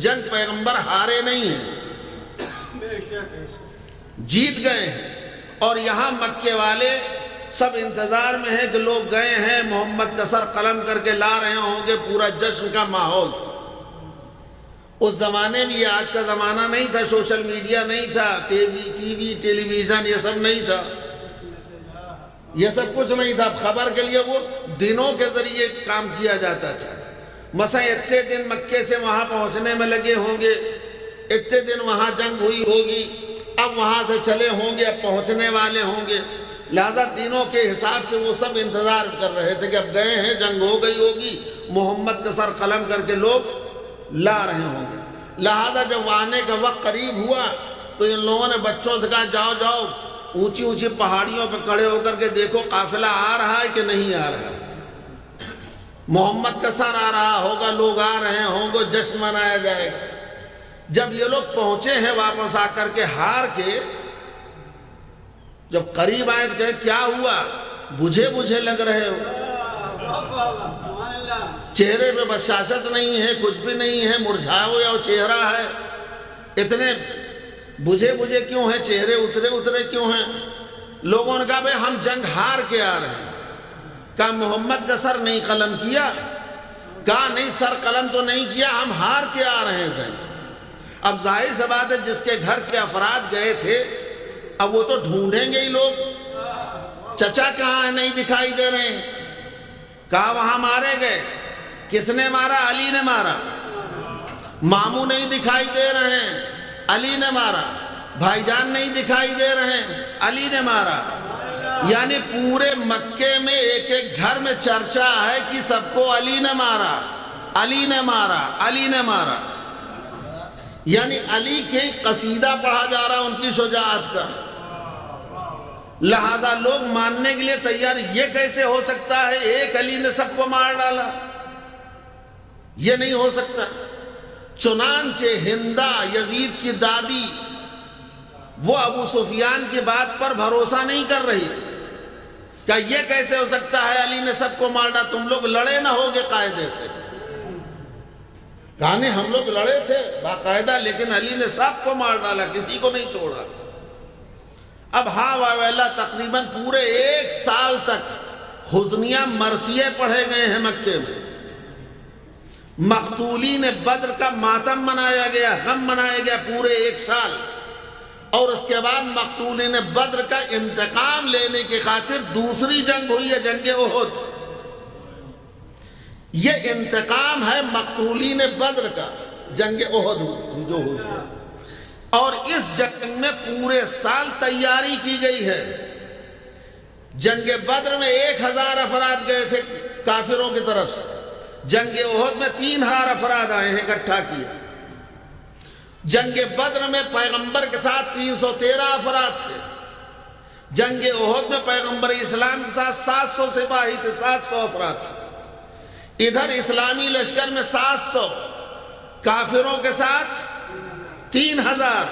جنگ پیغمبر ہارے نہیں ہیں، جیت گئے ہیں۔ اور یہاں مکے والے سب انتظار میں ہیں کہ لوگ گئے ہیں محمد کا سر قلم کر کے لا رہے ہوں گے، پورا جشن کا ماحول تھا۔ اس زمانے میں یہ آج کا زمانہ نہیں تھا، سوشل میڈیا نہیں تھا، ٹی وی ٹیلی ویژن یہ سب نہیں تھا، یہ سب کچھ نہیں تھا۔ خبر کے لیے وہ دنوں کے ذریعے کام کیا جاتا تھا، مثلا اتنے دن مکے سے وہاں پہنچنے میں لگے ہوں گے، اتنے دن وہاں جنگ ہوئی ہوگی، اب وہاں سے چلے ہوں گے، اب پہنچنے والے ہوں گے۔ لہذا دنوں کے حساب سے وہ سب انتظار کر رہے تھے کہ اب گئے ہیں، جنگ ہو گئی ہوگی، محمد کا سر قلم کر کے لوگ لا رہے ہوں گے۔ لہذا جب آنے کا وقت قریب ہوا تو ان لوگوں نے بچوں سے کہا جاؤ جاؤ اونچی اونچی پہاڑیوں پہ کھڑے ہو کر کے دیکھو قافلہ آ رہا ہے کہ نہیں آ رہا، محمد کا سر آ رہا ہوگا، لوگ آ رہے ہوں گے، جشن منایا جائے گا۔ جب یہ لوگ پہنچے ہیں واپس آ کر کے ہار کے، جب قریب آئے تو کہے کیا ہوا، بجھے بجھے لگ رہے ہو، چہرے پہ بشاشت نہیں ہے، کچھ بھی نہیں ہے، مرجھایا ہوا چہرہ ہے، اتنے بجھے بجھے کیوں ہیں، چہرے اترے اترے کیوں ہیں؟ لوگوں نے کہا بھئی ہم جنگ ہار کے آ رہے ہیں۔ کہا محمد کا سر نہیں قلم کیا؟ کہا نہیں، سر قلم تو نہیں کیا، ہم ہار کے آ رہے ہیں جنگ۔ اب ظاہر سی بات ہے جس کے گھر کے افراد گئے تھے اب وہ تو ڈھونڈیں گے ہی لوگ، چچا کہاں ہیں، نہیں دکھائی دے رہے ہیں۔ کہا وہاں مارے گئے، کس نے مارا؟ علی نے مارا۔ ماموں نہیں دکھائی دے رہے ہیں، علی نے مارا۔ بھائی جان نہیں دکھائی دے رہے ہیں، علی نے مارا۔ یعنی پورے مکے میں ایک ایک گھر میں چرچا ہے کہ سب کو علی نے مارا، علی نے مارا، علی نے مارا۔ یعنی علی کے قصیدہ پڑھا جا رہا ان کی شجاعت کا، لہذا لوگ ماننے کے لیے تیار۔ یہ کیسے ہو سکتا ہے ایک علی نے سب کو مار ڈالا؟ یہ نہیں ہو سکتا۔ چنانچہ ہندا یزید کی دادی وہ ابو سفیان کی بات پر بھروسہ نہیں کر رہی تھی کہ یہ کیسے ہو سکتا ہے، علی نے سب کو مار ڈالا، تم لوگ لڑے نہ ہوگے قاعدے سے؟ کہا نہیں، ہم لوگ لڑے تھے باقاعدہ، لیکن علی نے سب کو مار ڈالا، کسی کو نہیں چھوڑا۔ اب ہاں واویلا تقریباً پورے 1 سال تک حزنیہ مرثیے پڑھے گئے ہیں مکے میں، مقتولین بدر کا ماتم منایا گیا، غم منایا گیا پورے 1 سال، اور اس کے بعد مقتولین بدر کا انتقام لینے کی خاطر دوسری جنگ ہوئی ہے، جنگ احد۔ یہ انتقام ہے مقتولین بدر کا، جنگ احد جو ہوئی ہے، اور اس جنگ میں پورے سال تیاری کی گئی ہے۔ جنگ بدر میں 1000 افراد گئے تھے کافروں کی طرف سے، جنگ احد میں 3000 افراد آئے ہیں، اکٹھا کیا۔ جنگ بدر میں پیغمبر کے ساتھ 313 افراد تھے، جنگ احد میں پیغمبر اسلام کے ساتھ 700 سپاہی تھے، 700 افراد تھے۔ ادھر اسلامی لشکر میں 700، کافروں کے ساتھ 3000،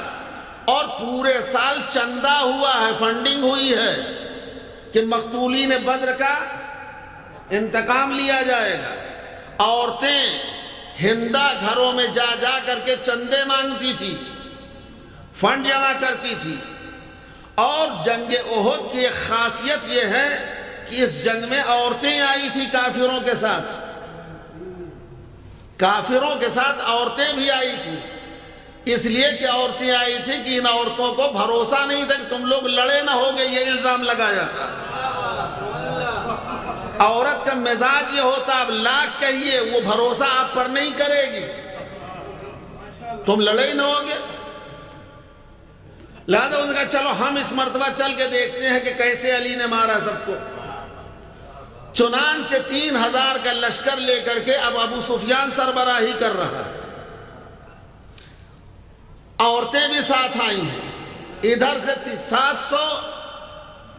اور پورے سال چندہ ہوا ہے، فنڈنگ ہوئی ہے کہ مقتولین بدر کا انتقام لیا جائے گا۔ عورتیں ہندا گھروں میں جا جا کر کے چندے مانگتی تھی، فنڈ جمع کرتی تھی۔ اور جنگ احد کی ایک خاصیت یہ ہے کہ اس جنگ میں عورتیں آئی تھی کافروں کے ساتھ، کافروں کے ساتھ عورتیں بھی آئی تھی، اس لیے کہ عورتیں آئی تھی کہ ان عورتوں کو بھروسہ نہیں تھا کہ تم لوگ لڑے نہ ہوگے، یہ الزام لگایا تھا۔ عورت کا مزاج یہ ہوتا، اب لاکھ کہیے وہ بھروسہ آپ پر نہیں کرے گی، تم لڑے ہی نہ ہوگے۔ لہذا انہوں نے کہا چلو ہم اس مرتبہ چل کے دیکھتے ہیں کہ کیسے علی نے مارا سب کو۔ چنانچہ 3000 کا لشکر لے کر کے اب ابو سفیان سربراہی کر رہا ہے، عورتیں بھی ساتھ آئی ہیں، ادھر سے 700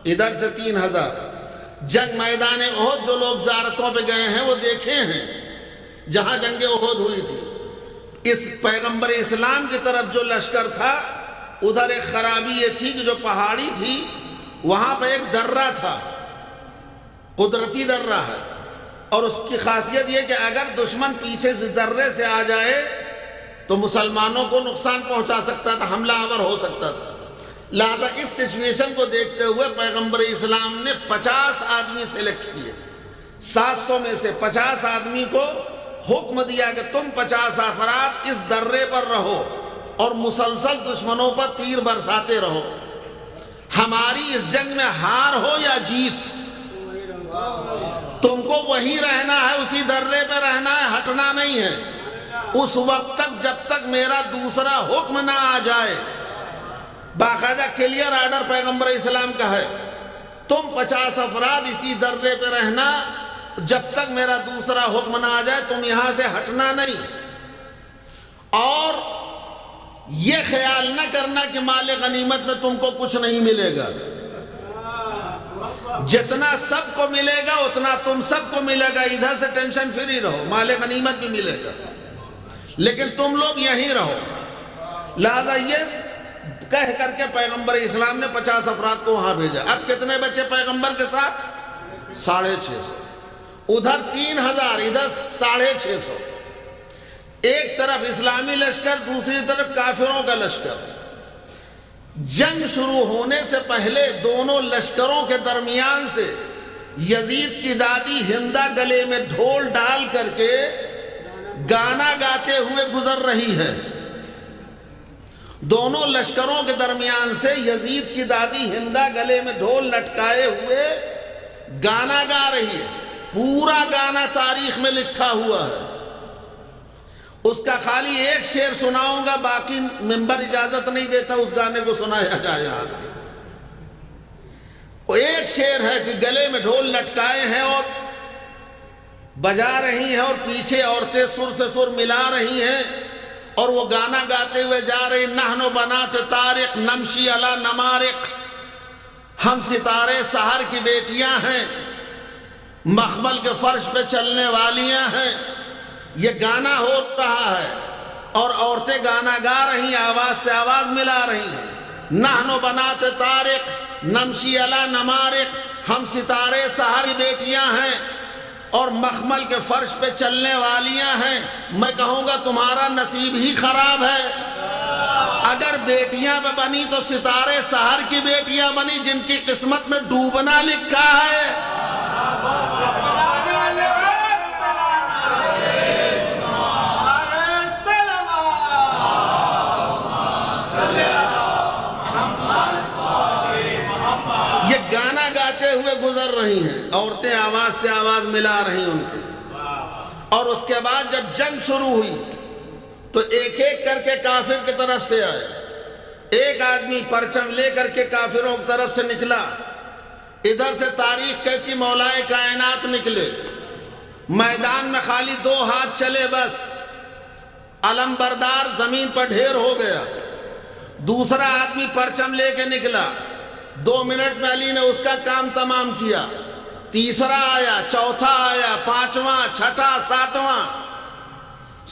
ادھر سے 3000۔ جنگ میدان احد جو لوگ زیارتوں پہ گئے ہیں وہ دیکھے ہیں، جہاں جنگ احد ہوئی تھی، اس پیغمبر اسلام کی طرف جو لشکر تھا ادھر ایک خرابی یہ تھی کہ جو پہاڑی تھی وہاں پہ ایک درہ تھا، قدرتی درہ ہے، اور اس کی خاصیت یہ کہ اگر دشمن پیچھے سے درے سے آ جائے تو مسلمانوں کو نقصان پہنچا سکتا تھا، حملہ آور ہو سکتا تھا۔ لہذا اس سچویشن کو دیکھتے ہوئے پیغمبر اسلام نے 50 آدمی سلیکٹ کیے، 700 میں سے 50 آدمی کو حکم دیا کہ تم 50 افراد اس درے پر رہو اور مسلسل دشمنوں پر تیر برساتے رہو، ہماری اس جنگ میں ہار ہو یا جیت تم کو وہیں رہنا ہے، اسی درے پہ رہنا ہے، ہٹنا نہیں ہے، اس وقت تک جب تک میرا دوسرا حکم نہ آ جائے۔ باقاعدہ کلیئر آرڈر پیغمبر اسلام کا ہے، تم 50 افراد اسی درے پہ رہنا جب تک میرا دوسرا حکم نہ آ جائے، تم یہاں سے ہٹنا نہیں، اور یہ خیال نہ کرنا کہ مال غنیمت میں تم کو کچھ نہیں ملے گا، جتنا سب کو ملے گا اتنا تم سب کو ملے گا، ادھر سے ٹینشن فری رہو، مال غنیمت بھی ملے گا، لیکن تم لوگ یہیں رہو۔ لہذا یہ کہہ کر کے پیغمبر اسلام نے 50 افراد کو وہاں بھیجا۔ اب کتنے بچے پیغمبر کے ساتھ؟ 650، ادھر 3000، ادھر 650، ایک طرف اسلامی لشکر، دوسری طرف کافروں کا لشکر۔ جنگ شروع ہونے سے پہلے دونوں لشکروں کے درمیان سے یزید کی دادی ہندا گلے میں ڈھول ڈال کر کے گانا گاتے ہوئے گزر رہی ہے، دونوں لشکروں کے درمیان سے یزید کی دادی ہندا گلے میں ڈھول لٹکائے ہوئے گانا گا رہی ہے، پورا گانا تاریخ میں لکھا ہوا ہے۔ اس کا خالی ایک شعر سناؤں گا، باقی ممبر اجازت نہیں دیتا اس گانے کو سنایا جائے یہاں سے۔ وہ ایک شعر ہے کہ گلے میں ڈھول لٹکائے ہیں اور بجا رہی ہیں، اور پیچھے عورتیں سر سے سر ملا رہی ہیں، اور وہ گانا گاتے ہوئے جا رہی، نحن بنات طارق نمشی علی نمارق، ہم ستارے سحر کی بیٹیاں ہیں، مخمل کے فرش پہ چلنے والیاں ہیں۔ یہ گانا ہو رہا ہے، اور عورتیں گانا گا رہی ہیں، آواز سے آواز ملا رہی ہیں۔ نحنو بنات طارق نمشی علی نمارق، ہم ستارے سحر کی بیٹیاں ہیں اور مخمل کے فرش پہ چلنے والیاں ہیں۔ میں کہوں گا تمہارا نصیب ہی خراب ہے۔ اگر بیٹیاں پہ بنی تو ستارے سحر کی بیٹیاں بنی جن کی قسمت میں ڈوبنا لکھا ہے۔ یہ گانا گاتے ہوئے گزر رہی ہیں، عورتیں آواز سے آواز ملا رہی ہیں ان کی۔ اور اس کے بعد جب جنگ شروع ہوئی تو ایک ایک کر کے کافر کی طرف سے آئے۔ ایک آدمی پرچم لے کر کے کافروں کی طرف سے نکلا، ادھر سے تاریخ کہتی مولائے کائنات نکلے۔ میدان میں خالی 2 ہاتھ چلے بس، علم بردار زمین پر ڈھیر ہو گیا۔ دوسرا آدمی پرچم لے کے نکلا، 2 منٹ میں علی نے اس کا کام تمام کیا۔ تیسرا آیا، چوتھا آیا، 5واں، 6واں، 7واں۔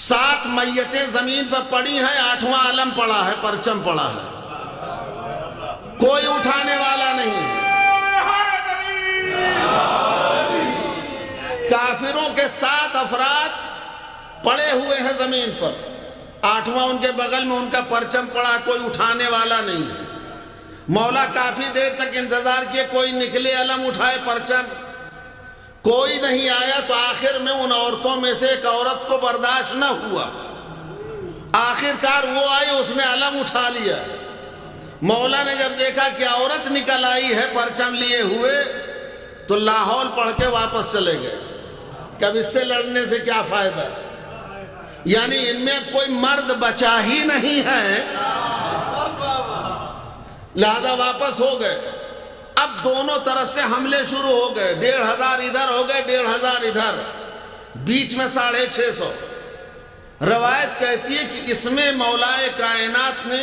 7 میتیں زمین پر پڑی ہیں، 8واں علم پڑا ہے، پرچم پڑا ہے، کوئی اٹھانے والا نہیں۔ کافروں کے 7 افراد پڑے ہوئے ہیں زمین پر، 8واں ان کے بغل میں ان کا پرچم پڑا، کوئی اٹھانے والا نہیں۔ مولا کافی دیر تک انتظار کیے، کوئی نکلے علم اٹھائے پرچم، کوئی نہیں آیا۔ تو آخر میں ان عورتوں میں سے ایک عورت کو برداشت نہ ہوا، آخرکار وہ آئی، اس نے علم اٹھا لیا۔ مولا نے جب دیکھا کہ عورت نکل آئی ہے پرچم لیے ہوئے تو لاہور پڑھ کے واپس چلے گئے کہ اب اس سے لڑنے سے کیا فائدہ، یعنی ان میں کوئی مرد بچا ہی نہیں ہے، لہذا واپس ہو گئے۔ اب دونوں طرف سے حملے شروع ہو گئے، 1500 ادھر ہو گئے، 1500 ادھر، بیچ میں 650۔ روایت کہتی ہے کہ اس میں مولا کائنات نے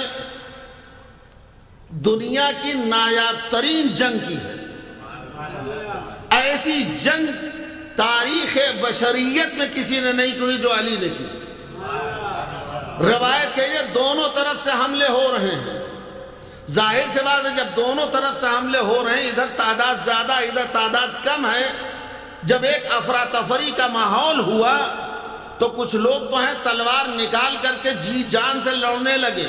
دنیا کی نایاب ترین جنگ کی ہے۔ ایسی جنگ تاریخ بشریت میں کسی نے نہیں کی جو علی نے کی۔ روایت کہتی ہے دونوں طرف سے حملے ہو رہے ہیں، ظاہر سے بات ہے جب دونوں طرف سے حملے ہو رہے ہیں، ادھر تعداد زیادہ ادھر تعداد کم ہے، جب ایک افراتفری کا ماحول ہوا تو کچھ لوگ تو ہیں تلوار نکال کر کے جی جان سے لڑنے لگے،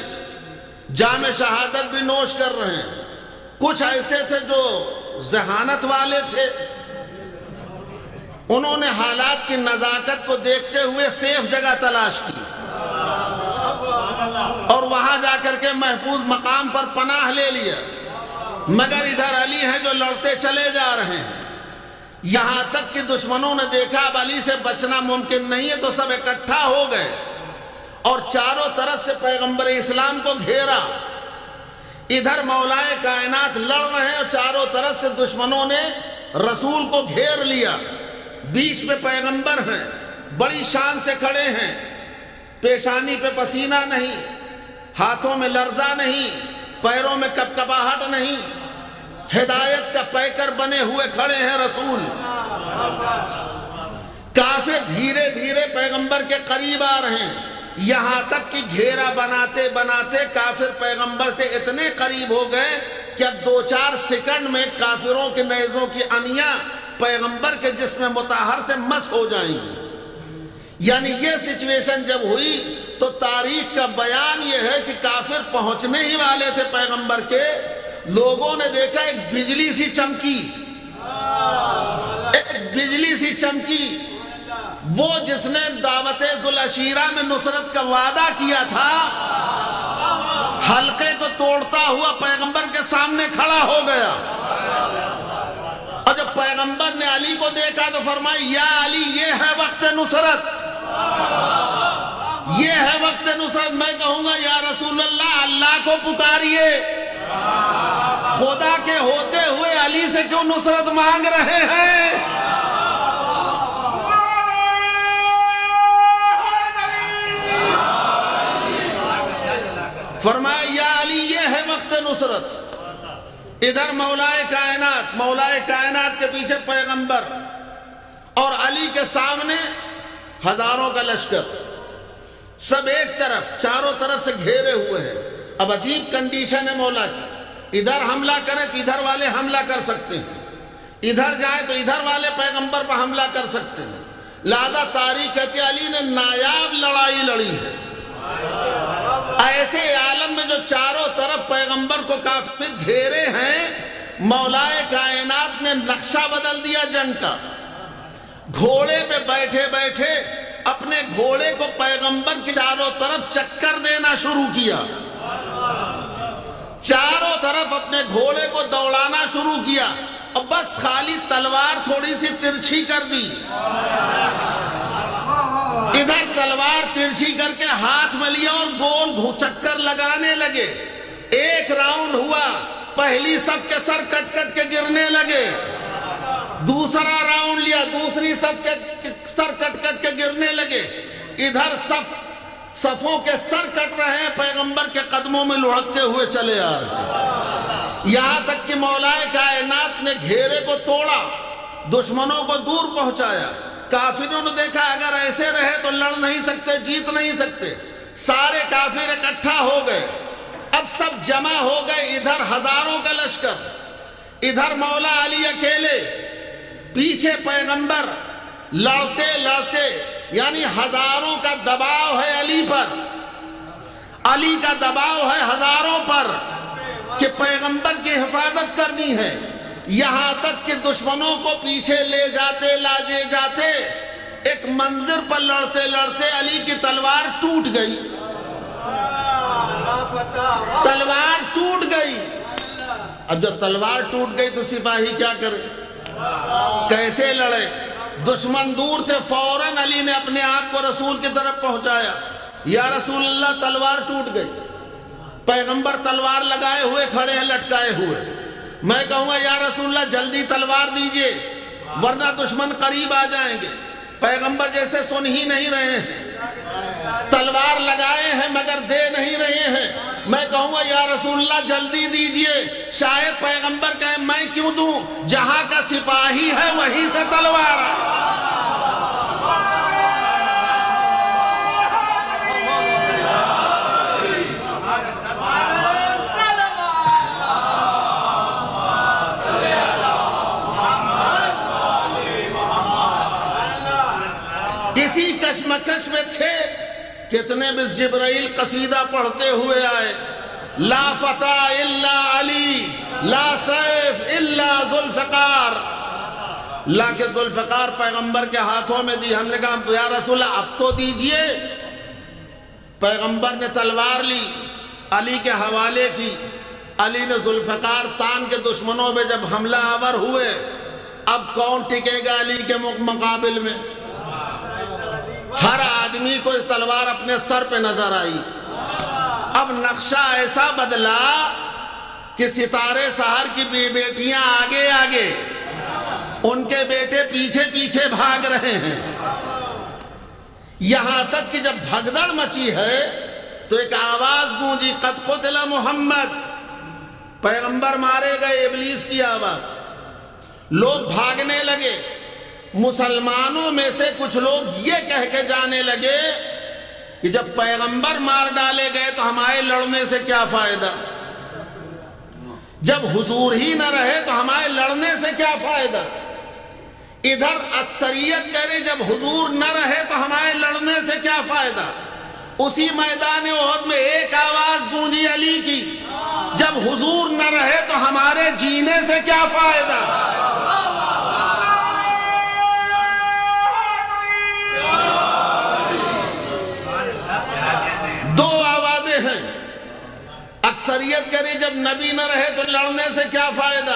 جام شہادت بھی نوش کر رہے ہیں۔ کچھ ایسے تھے جو ذہانت والے تھے، انہوں نے حالات کی نزاکت کو دیکھتے ہوئے سیف جگہ تلاش کی اور وہاں جا کر کے محفوظ مقام پر پناہ لے لیا، مگر ادھر علی ہیں جو لڑتے چلے جا رہے ہیں۔ یہاں تک کہ دشمنوں نے دیکھا اب علی سے بچنا ممکن نہیں ہے تو سب اکٹھا ہو گئے اور چاروں طرف سے پیغمبر اسلام کو گھیرا۔ ادھر مولائے کائنات لڑ رہے ہیں اور چاروں طرف سے دشمنوں نے رسول کو گھیر لیا، بیچ میں پیغمبر ہیں، بڑی شان سے کھڑے ہیں، پیشانی پہ پسینہ نہیں، ہاتھوں میں لرزہ نہیں، پیروں میں کپکپاہٹ نہیں، ہدایت کا پیکر بنے ہوئے کھڑے ہیں رسول۔ کافر دھیرے دھیرے پیغمبر کے قریب آ رہے ہیں، یہاں تک کہ گھیرا بناتے بناتے کافر پیغمبر سے اتنے قریب ہو گئے کہ اب 2-4 سیکنڈ میں کافروں کے نیزوں کی انیاں پیغمبر کے جسم مطہر سے مس ہو جائیں گی۔ یعنی یہ سچویشن جب ہوئی تو تاریخ کا بیان یہ ہے کہ کافر پہنچنے ہی والے تھے پیغمبر کے، لوگوں نے دیکھا ایک بجلی سی چمکی، ایک بجلی سی چمکی، وہ جس نے دعوت ذوالعشیرہ میں نصرت کا وعدہ کیا تھا، حلقے کو توڑتا ہوا پیغمبر کے سامنے کھڑا ہو گیا۔ اور جب پیغمبر نے علی کو دیکھا تو فرمایا یا علی یہ ہے وقت نصرت، یہ ہے وقت نصرت۔ میں کہوں گا یا رسول اللہ اللہ کو پکاریے، خدا کے ہوتے ہوئے علی سے کیوں نصرت مانگ رہے ہیں؟ فرمایا یا علی یہ ہے وقت نصرت۔ ادھر مولائے کائنات کے پیچھے پیغمبر اور علی کے سامنے ہزاروں کا لشکر، سب ایک طرف چاروں طرف سے گھیرے ہوئے ہیں. اب عجیب کنڈیشن ہے مولا کی، ادھر حملہ کرے تو ادھر والے حملہ کر سکتے ہیں، ادھر جائے تو ادھر والے پیغمبر پر حملہ کر سکتے ہیں. لہذا تاریخ کہتی ہے علی نے نایاب لڑائی لڑی ہے. ایسے عالم میں جو چاروں طرف پیغمبر کو کافر گھیرے ہیں، مولا کائنات نے نقشہ بدل دیا جنگ کا. گھوڑے پہ بیٹھے بیٹھے اپنے گھوڑے کو پیغمبر کے چاروں طرف چکر دینا شروع کیا، چاروں طرف اپنے گھوڑے کو دوڑانا شروع کیا. اب بس خالی تلوار تھوڑی سی ترچھی کر دی، ادھر تلوار ترچھی کر کے ہاتھ میں لیا اور گول چکر لگانے لگے. ایک راؤنڈ ہوا، پہلی صف کے سر کٹ کٹ کے گرنے لگے. دوسرا راؤنڈ لیا، دوسری صف کے سر کٹ کٹ کے گرنے لگے. ادھر صفوں کے سر کٹ رہے ہیں، پیغمبر کے قدموں میں لڑکتے ہوئے چلے آ رہے ہیں. یہاں تک کہ مولا کائنات نے گھیرے کو توڑا، دشمنوں کو دور پہنچایا. کافروں نے دیکھا اگر ایسے رہے تو لڑ نہیں سکتے، جیت نہیں سکتے. سارے کافر اکٹھا ہو گئے، اب سب جمع ہو گئے. ادھر ہزاروں کا لشکر، ادھر مولا علی اکیلے، پیچھے پیغمبر. لڑتے لڑتے یعنی ہزاروں کا دباؤ ہے علی پر، علی کا دباؤ ہے ہزاروں پر کہ پیغمبر کی حفاظت کرنی ہے. یہاں تک کہ دشمنوں کو پیچھے لے جاتے لاجے جاتے ایک منظر پر لڑتے لڑتے علی کی تلوار ٹوٹ گئی، تلوار ٹوٹ گئی. اب جب تلوار ٹوٹ گئی تو سپاہی کیا کرے، کیسے لڑے؟ دشمن دور تھے، فوراً علی نے اپنے آپ کو رسول کی طرف پہنچایا. یا رسول اللہ تلوار ٹوٹ گئی. پیغمبر تلوار لگائے ہوئے کھڑے ہیں، لٹکائے ہوئے. میں کہوں گا یا رسول اللہ جلدی تلوار دیجئے ورنہ دشمن قریب آ جائیں گے. پیغمبر جیسے سن ہی نہیں رہے ہیں، تلوار لگائے ہیں مگر دے نہیں رہے ہیں. میں کہوں گا یا رسول اللہ جلدی دیجئے. شاید پیغمبر کہیں میں کیوں دوں، جہاں کا سپاہی ہے وہیں سے تلوار ہے. اسی کشمکش میں تھے، کتنے بھی جبرائیل قصیدہ پڑھتے ہوئے آئے. لا فتح الا علی، لا سیف الا ذوالفقار. لا کے ذوالفقار پیغمبر کے ہاتھوں میں دی. ہم نے کہا یا رسول اللہ اب تو دیجئے. پیغمبر نے تلوار لی، علی کے حوالے کی. علی نے ذوالفقار تان کے دشمنوں پہ جب حملہ آور ہوئے، اب کون ٹکے گا علی کے مقابل میں؟ ہر آدمی کو تلوار اپنے سر پہ نظر آئی. اب نقشہ ایسا بدلا کہ ستارے سحر کی بیٹیاں آگے آگے، ان کے بیٹے پیچھے پیچھے بھاگ رہے ہیں. یہاں تک کہ جب بھگدڑ مچی ہے تو ایک آواز گونجی، قد قتل محمد، پیغمبر مارے گئے. ابلیس کی آواز. لوگ بھاگنے لگے. مسلمانوں میں سے کچھ لوگ یہ کہہ کے جانے لگے کہ جب پیغمبر مار ڈالے گئے تو ہمارے لڑنے سے کیا فائدہ، جب حضور ہی نہ رہے تو ہمارے لڑنے سے کیا فائدہ. ادھر اکثریت کہہ رہے جب حضور نہ رہے تو ہمارے لڑنے سے کیا فائدہ. اسی میدان احد میں ایک آواز گونجی علی کی، جب حضور نہ رہے تو ہمارے جینے سے کیا فائدہ. دو آوازیں ہیں. اکثریت کہہ رہی جب نبی نہ رہے تو لڑنے سے کیا فائدہ.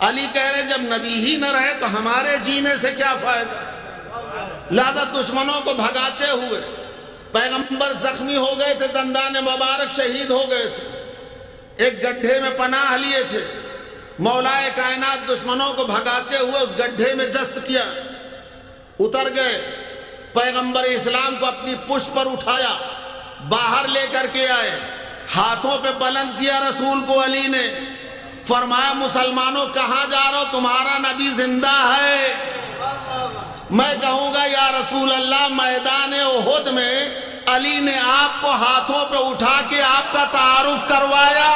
علی کہہ رہے جب نبی ہی نہ رہے تو ہمارے جینے سے کیا فائدہ. لہذا دشمنوں کو بھگاتے ہوئے پیغمبر زخمی ہو گئے تھے، دندان مبارک شہید ہو گئے تھے، ایک گڈھے میں پناہ لیے تھے. مولا کائنات دشمنوں کو بھگاتے ہوئے اس گڈھے میں جست کیا، اتر گئے. پیغمبر اسلام کو اپنی پشت پر اٹھایا، باہر لے کر کے آئے، ہاتھوں پہ بلند کیا رسول کو. علی نے فرمایا مسلمانوں کہاں جا رہو، تمہارا نبی زندہ ہے. میں کہوں گا یا رسول اللہ میدان احد میں علی نے آپ کو ہاتھوں پہ اٹھا کے آپ کا تعارف کروایا،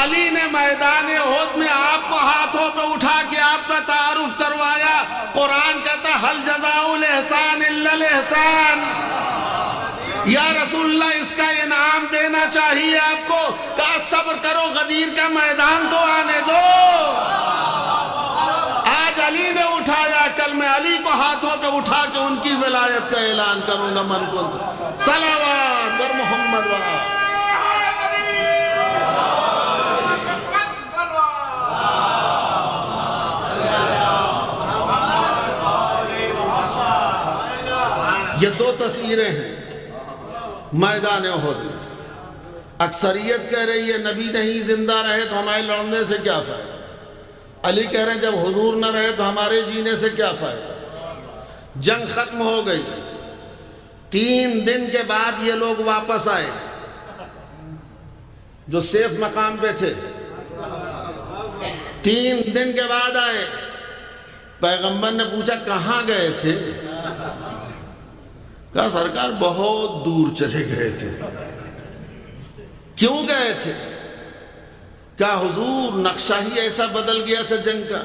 علی نے میدان احد میں آپ کو ہاتھوں پہ اٹھا کے آپ کا تعارف کروایا۔ قرآن کہتا حل جزاء الاحسان الا الاحسان، یا رسول اللہ اس کا انعام دینا چاہیے آپ کو۔ کہا صبر کرو، غدیر کا میدان تو آنے دو۔ آج علی نے اٹھایا، کل میں علی کو ہاتھوں پہ اٹھا کے ان کی ولایت کا اعلان کروں گا۔ من کنت صلوات بر محمد وآلہ۔ یہ دو تصویریں ہیں میدان احد میں۔ اکثریت کہہ رہی ہے نبی نہیں زندہ رہے تو ہمارے لڑنے سے کیا فائدہ، علی کہہ رہے ہیں جب حضور نہ رہے تو ہمارے جینے سے کیا فائدہ۔ جنگ ختم ہو گئی، 3 دن کے بعد یہ لوگ واپس آئے جو سیف مقام پہ تھے، 3 دن کے بعد آئے۔ پیغمبر نے پوچھا کہاں گئے تھے؟ کہا سرکار بہت دور چلے گئے تھے۔ کیوں گئے تھے؟ کہا حضور نقشہ ہی ایسا بدل گیا تھا جنگ کا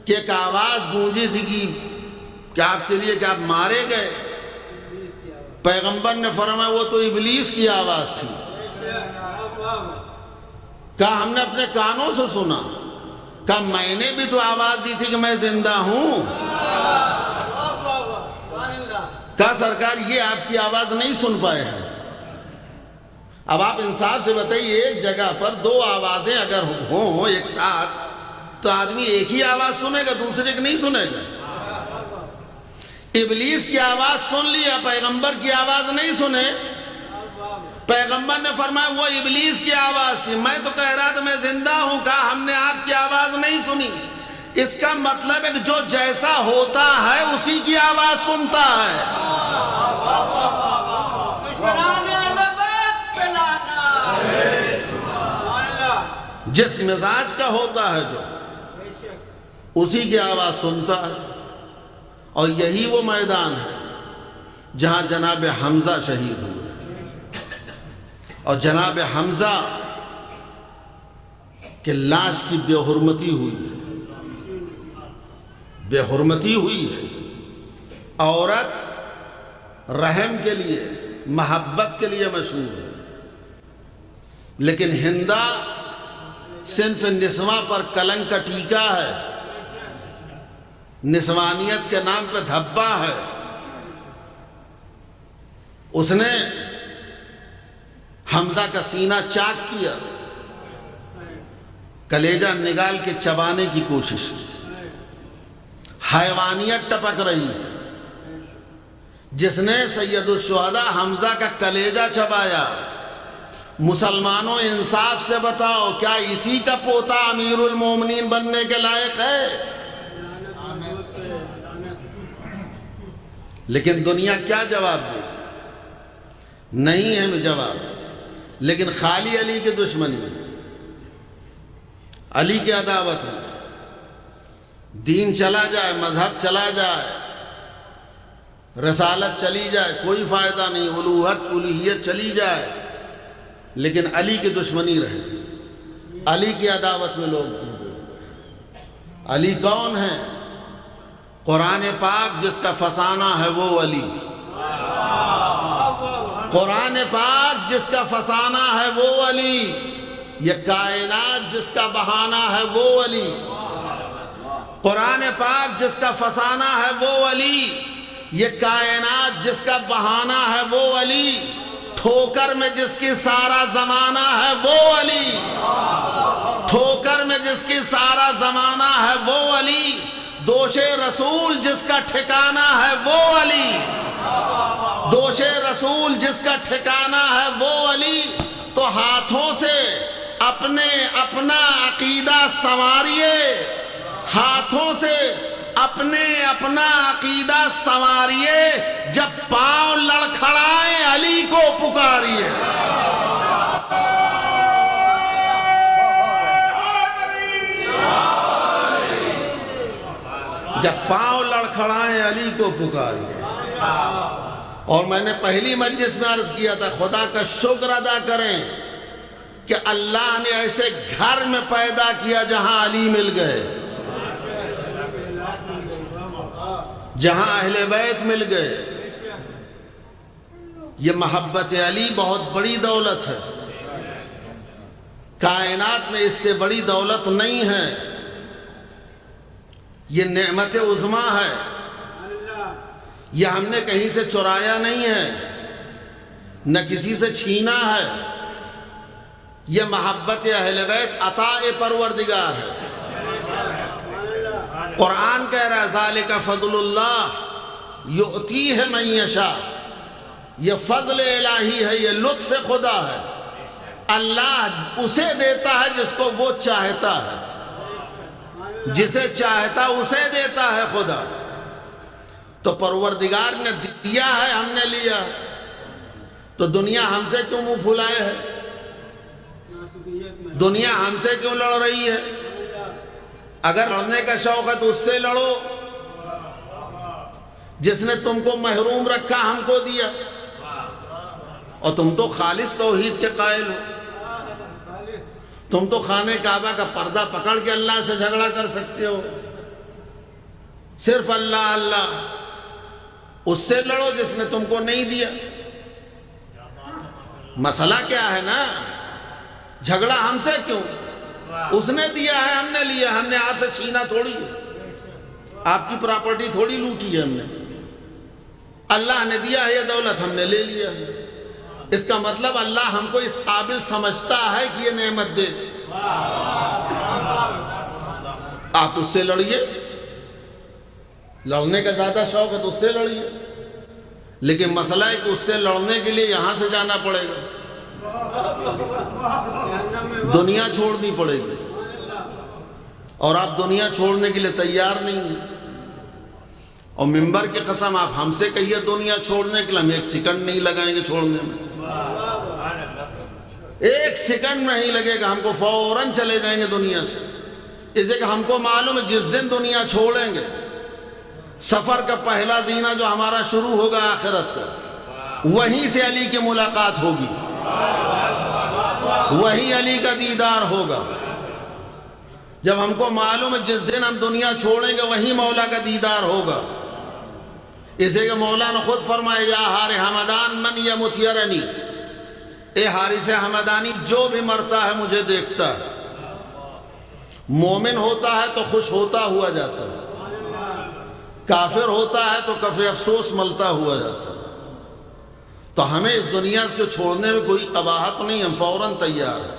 کہ ایک آواز گونجی تھی کہ آپ کے لیے کہ آپ مارے گئے۔ پیغمبر نے فرمایا وہ تو ابلیس کی آواز تھی۔ کہا ہم نے اپنے کانوں سے سنا۔ کہا میں نے بھی تو آواز دی تھی کہ میں زندہ ہوں۔ کہا سرکار یہ آپ کی آواز نہیں سن پائے ہیں۔ اب آپ انصاف سے بتائیے ایک جگہ پر 2 آوازیں اگر ہوں ایک ساتھ تو آدمی ایک ہی آواز سنے گا، دوسرے کی نہیں سنے گا۔ ابلیس کی آواز سن لیا، پیغمبر کی آواز نہیں سنے۔ پیغمبر نے فرمایا وہ ابلیس کی آواز تھی، میں تو کہہ رہا تھا میں زندہ ہوں۔ کہا ہم نے آپ کی آواز نہیں سنی۔ اس کا مطلب ہے کہ جو جیسا ہوتا ہے اسی کی آواز سنتا ہے۔ جس مزاج کا ہوتا ہے جو اسی کی آواز سنتا ہے۔ اور یہی وہ میدان ہے جہاں جناب حمزہ شہید ہوئے، اور جناب حمزہ کے لاش کی بے حرمتی ہوئی ہے، بے حرمتی ہوئی ہے۔ عورت رحم کے لیے، محبت کے لیے مشہور ہے، لیکن ہندہ صنف نسواں پر کلنک کا ٹیکا ہے، نسوانیت کے نام پہ دھبا ہے۔ اس نے حمزہ کا سینہ چاک کیا، کلیجہ نگال کے چبانے کی کوشش کی۔ حیوانیت ٹپک رہی ہے۔ جس نے سید الشہداء حمزہ کا کلیجہ چبایا، مسلمانوں انصاف سے بتاؤ کیا اسی کا پوتا امیر المومنین بننے کے لائق ہے؟ لیکن دنیا کیا جواب دے؟ نہیں ہے جواب، لیکن خالی علی کی دشمنی، علی کی عداوت ہے۔ دین چلا جائے، مذہب چلا جائے، رسالت چلی جائے، کوئی فائدہ نہیں، الوہت الوہیت چلی جائے، لیکن علی کی دشمنی رہے، علی کی عداوت میں لوگ ڈوبے۔ علی کون ہے؟ قرآن پاک جس کا فسانہ ہے وہ علی، قرآن پاک جس کا فسانہ ہے وہ علی، یہ کائنات جس کا بہانہ ہے وہ علی، قرآن پاک جس کا فسانہ ہے وہ علی، یہ کائنات جس کا بہانہ ہے وہ علی، ٹھوکر میں جس کی سارا زمانہ ہے وہ علی، ٹھوکر میں جس کی سارا زمانہ ہے وہ علی، دوش رسول جس کا ٹھکانہ ہے وہ علی، دوش رسول جس کا ٹھکانہ ہے وہ علی۔ تو ہاتھوں سے اپنا عقیدہ سنواریے، ہاتھوں سے اپنا عقیدہ سنواریے، جب پاؤں لڑکھڑائیں علی کو پکاریے۔ جب پاؤں لڑکھڑائیں لڑکھڑائیں علی کو پکاریے۔ اور میں نے پہلی مجلس میں عرض کیا تھا خدا کا شکر ادا کریں کہ اللہ نے ایسے گھر میں پیدا کیا جہاں علی مل گئے، جہاں اہل بیت مل گئے۔ یہ محبت علی بہت بڑی دولت ہے، کائنات میں اس سے بڑی دولت نہیں ہے، یہ نعمت عظمیٰ ہے، یہ ہم نے کہیں سے چرایا نہیں ہے، نہ کسی سے چھینا ہے، یہ محبت اہل بیت عطاء پروردگار ہے۔ قرآن کہہ رہا ہے ذالک فضل اللہ یؤتیہ من یشاء، یہ فضل الہی ہے، یہ لطف خدا ہے، اللہ اسے دیتا ہے جس کو وہ چاہتا ہے، جسے چاہتا اسے دیتا ہے خدا۔ تو پروردگار نے دیا ہے، ہم نے لیا، تو دنیا ہم سے کیوں منہ پھلائے ہے؟ دنیا ہم سے کیوں لڑ رہی ہے؟ اگر لڑنے کا شوق ہے تو اس سے لڑو، جس نے تم کو محروم رکھا ہم کو دیا، اور تم تو خالص توحید کے قائل ہو، تم تو خانہ کعبہ کا پردہ پکڑ کے اللہ سے جھگڑا کر سکتے ہو، صرف اللہ اللہ، اس سے لڑو جس نے تم کو نہیں دیا۔ مسئلہ کیا ہے نا، جھگڑا ہم سے کیوں؟ اس نے دیا ہے، ہم نے لیا، ہم نے آپ سے چھینا تھوڑی ہے، آپ کی پراپرٹی تھوڑی لوٹی ہے ہم نے، اللہ نے دیا ہے یہ دولت، ہم نے لے لیا ہے۔ اس کا مطلب اللہ ہم کو اس قابل سمجھتا ہے کہ یہ نعمت دے، آپ اس سے لڑیے، لڑنے کا زیادہ شوق ہے تو اس سے لڑیے، لیکن مسئلہ ہے کہ اس سے لڑنے کے لیے یہاں سے جانا پڑے گا، دنیا چھوڑنی پڑے گی، اور آپ دنیا چھوڑنے کے لیے تیار نہیں ہیں۔ اور منبر کی قسم آپ ہم سے کہیے دنیا چھوڑنے کے لیے، ہم ایک سیکنڈ نہیں لگائیں گے چھوڑنے میں، ایک سیکنڈ نہیں لگے گا، ہم کو فوراً چلے جائیں گے دنیا سے، اس لیے کہ ہم کو معلوم ہے جس دن دنیا چھوڑیں گے، سفر کا پہلا زینہ جو ہمارا شروع ہوگا آخرت کا، وہیں سے علی کی ملاقات ہوگی، وہیں علی کا دیدار ہوگا۔ جب ہم کو معلوم ہے جس دن ہم دنیا چھوڑیں گے وہیں مولا کا دیدار ہوگا، اسے کہ مولا نے خود فرمایا یا حار حمدان من یمت یرنی، اے حارث حمدانی جو بھی مرتا ہے مجھے دیکھتا ہے۔ مومن ہوتا ہے تو خوش ہوتا ہوا جاتا ہے، کافر ہوتا ہے تو کفِ افسوس ملتا ہوا جاتا ہے۔ تو ہمیں اس دنیا کو چھوڑنے میں کوئی قباحت نہیں، ہم فوراً تیار ہیں،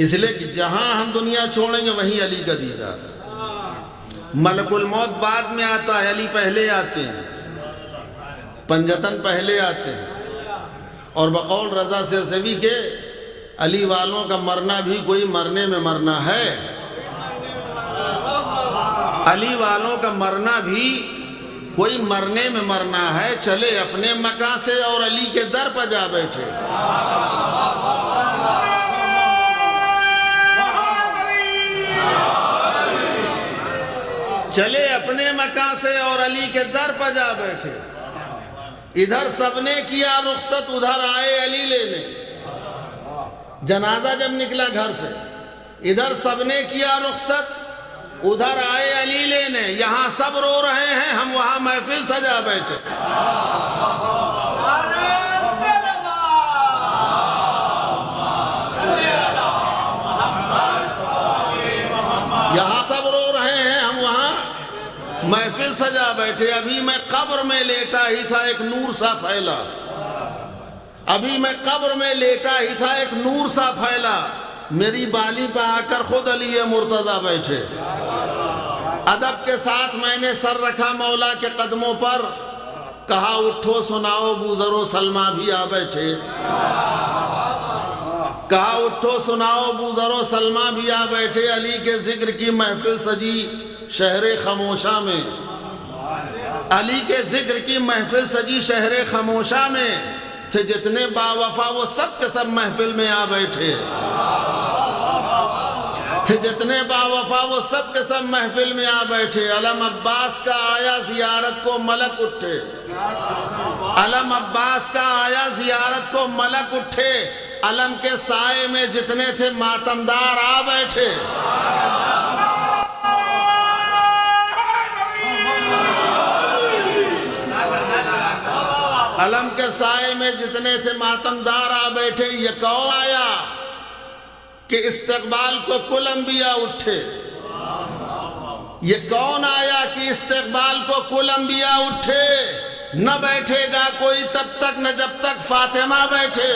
اس لیے کہ جہاں ہم دنیا چھوڑیں گے وہیں علی کا دیدار ہے۔ ملک الموت بعد میں آتا ہے، علی پہلے آتے ہیں، پنجتن پہلے آتے ہیں، اور بقول رضا سرسوی کے علی والوں کا مرنا بھی کوئی مرنے میں مرنا ہے، علی والوں کا مرنا بھی کوئی مرنے میں مرنا ہے، چلے اپنے مکان سے اور علی کے در پر جا بیٹھے۔ چلے اپنے مکان سے اور علی کے در پر جا بیٹھے۔ ادھر سب نے کیا رخصت، ادھر آئے علی لینے۔ جنازہ جب نکلا گھر سے، ادھر سب نے کیا رخصت، ادھر آئے علی لینے۔ یہاں سب رو رہے ہیں، ہم وہاں محفل سجا بیٹھے۔ یہاں سب رو رہے ہیں، ہم وہاں محفل سجا بیٹھے۔ ابھی میں قبر میں لیٹا ہی تھا، ایک نور سا پھیلا، ابھی میں قبر میں لیٹا ہی تھا، ایک نور سا پھیلا، میری بالی پہ آ کر خود علی مرتضیٰ بیٹھے۔ ادب کے ساتھ میں نے سر رکھا مولا کے قدموں پر، کہا اٹھو سناؤ بوذر و سلمہ بھی آ بیٹھے، کہا اٹھو سناؤ بوذر و سلمہ بھی آ بیٹھے۔ علی کے ذکر کی محفل سجی شہر خاموشہ میں، علی کے ذکر کی محفل سجی شہر خاموشہ میں، تھے جتنے با وفا وہ سب کے سب محفل میں آ بیٹھے، کہ جتنے باوفا وہ سب کے سب محفل میں آ بیٹھے. علم عباس کا آیا زیارت کو ملک اٹھے. علم عباس کا آیا زیارت کو ملک اٹھے. علم کے سائے میں جتنے تھے ماتمدار آ بیٹھے. علم کے سائے میں جتنے تھے ماتمدار آ بیٹھے. یہ کون آیا کہ استقبال کو کل انبیاء اٹھے؟ یہ کون آیا کہ استقبال کو کل انبیاء اٹھے؟ نہ بیٹھے گا کوئی تب تک نہ جب تک فاطمہ بیٹھے.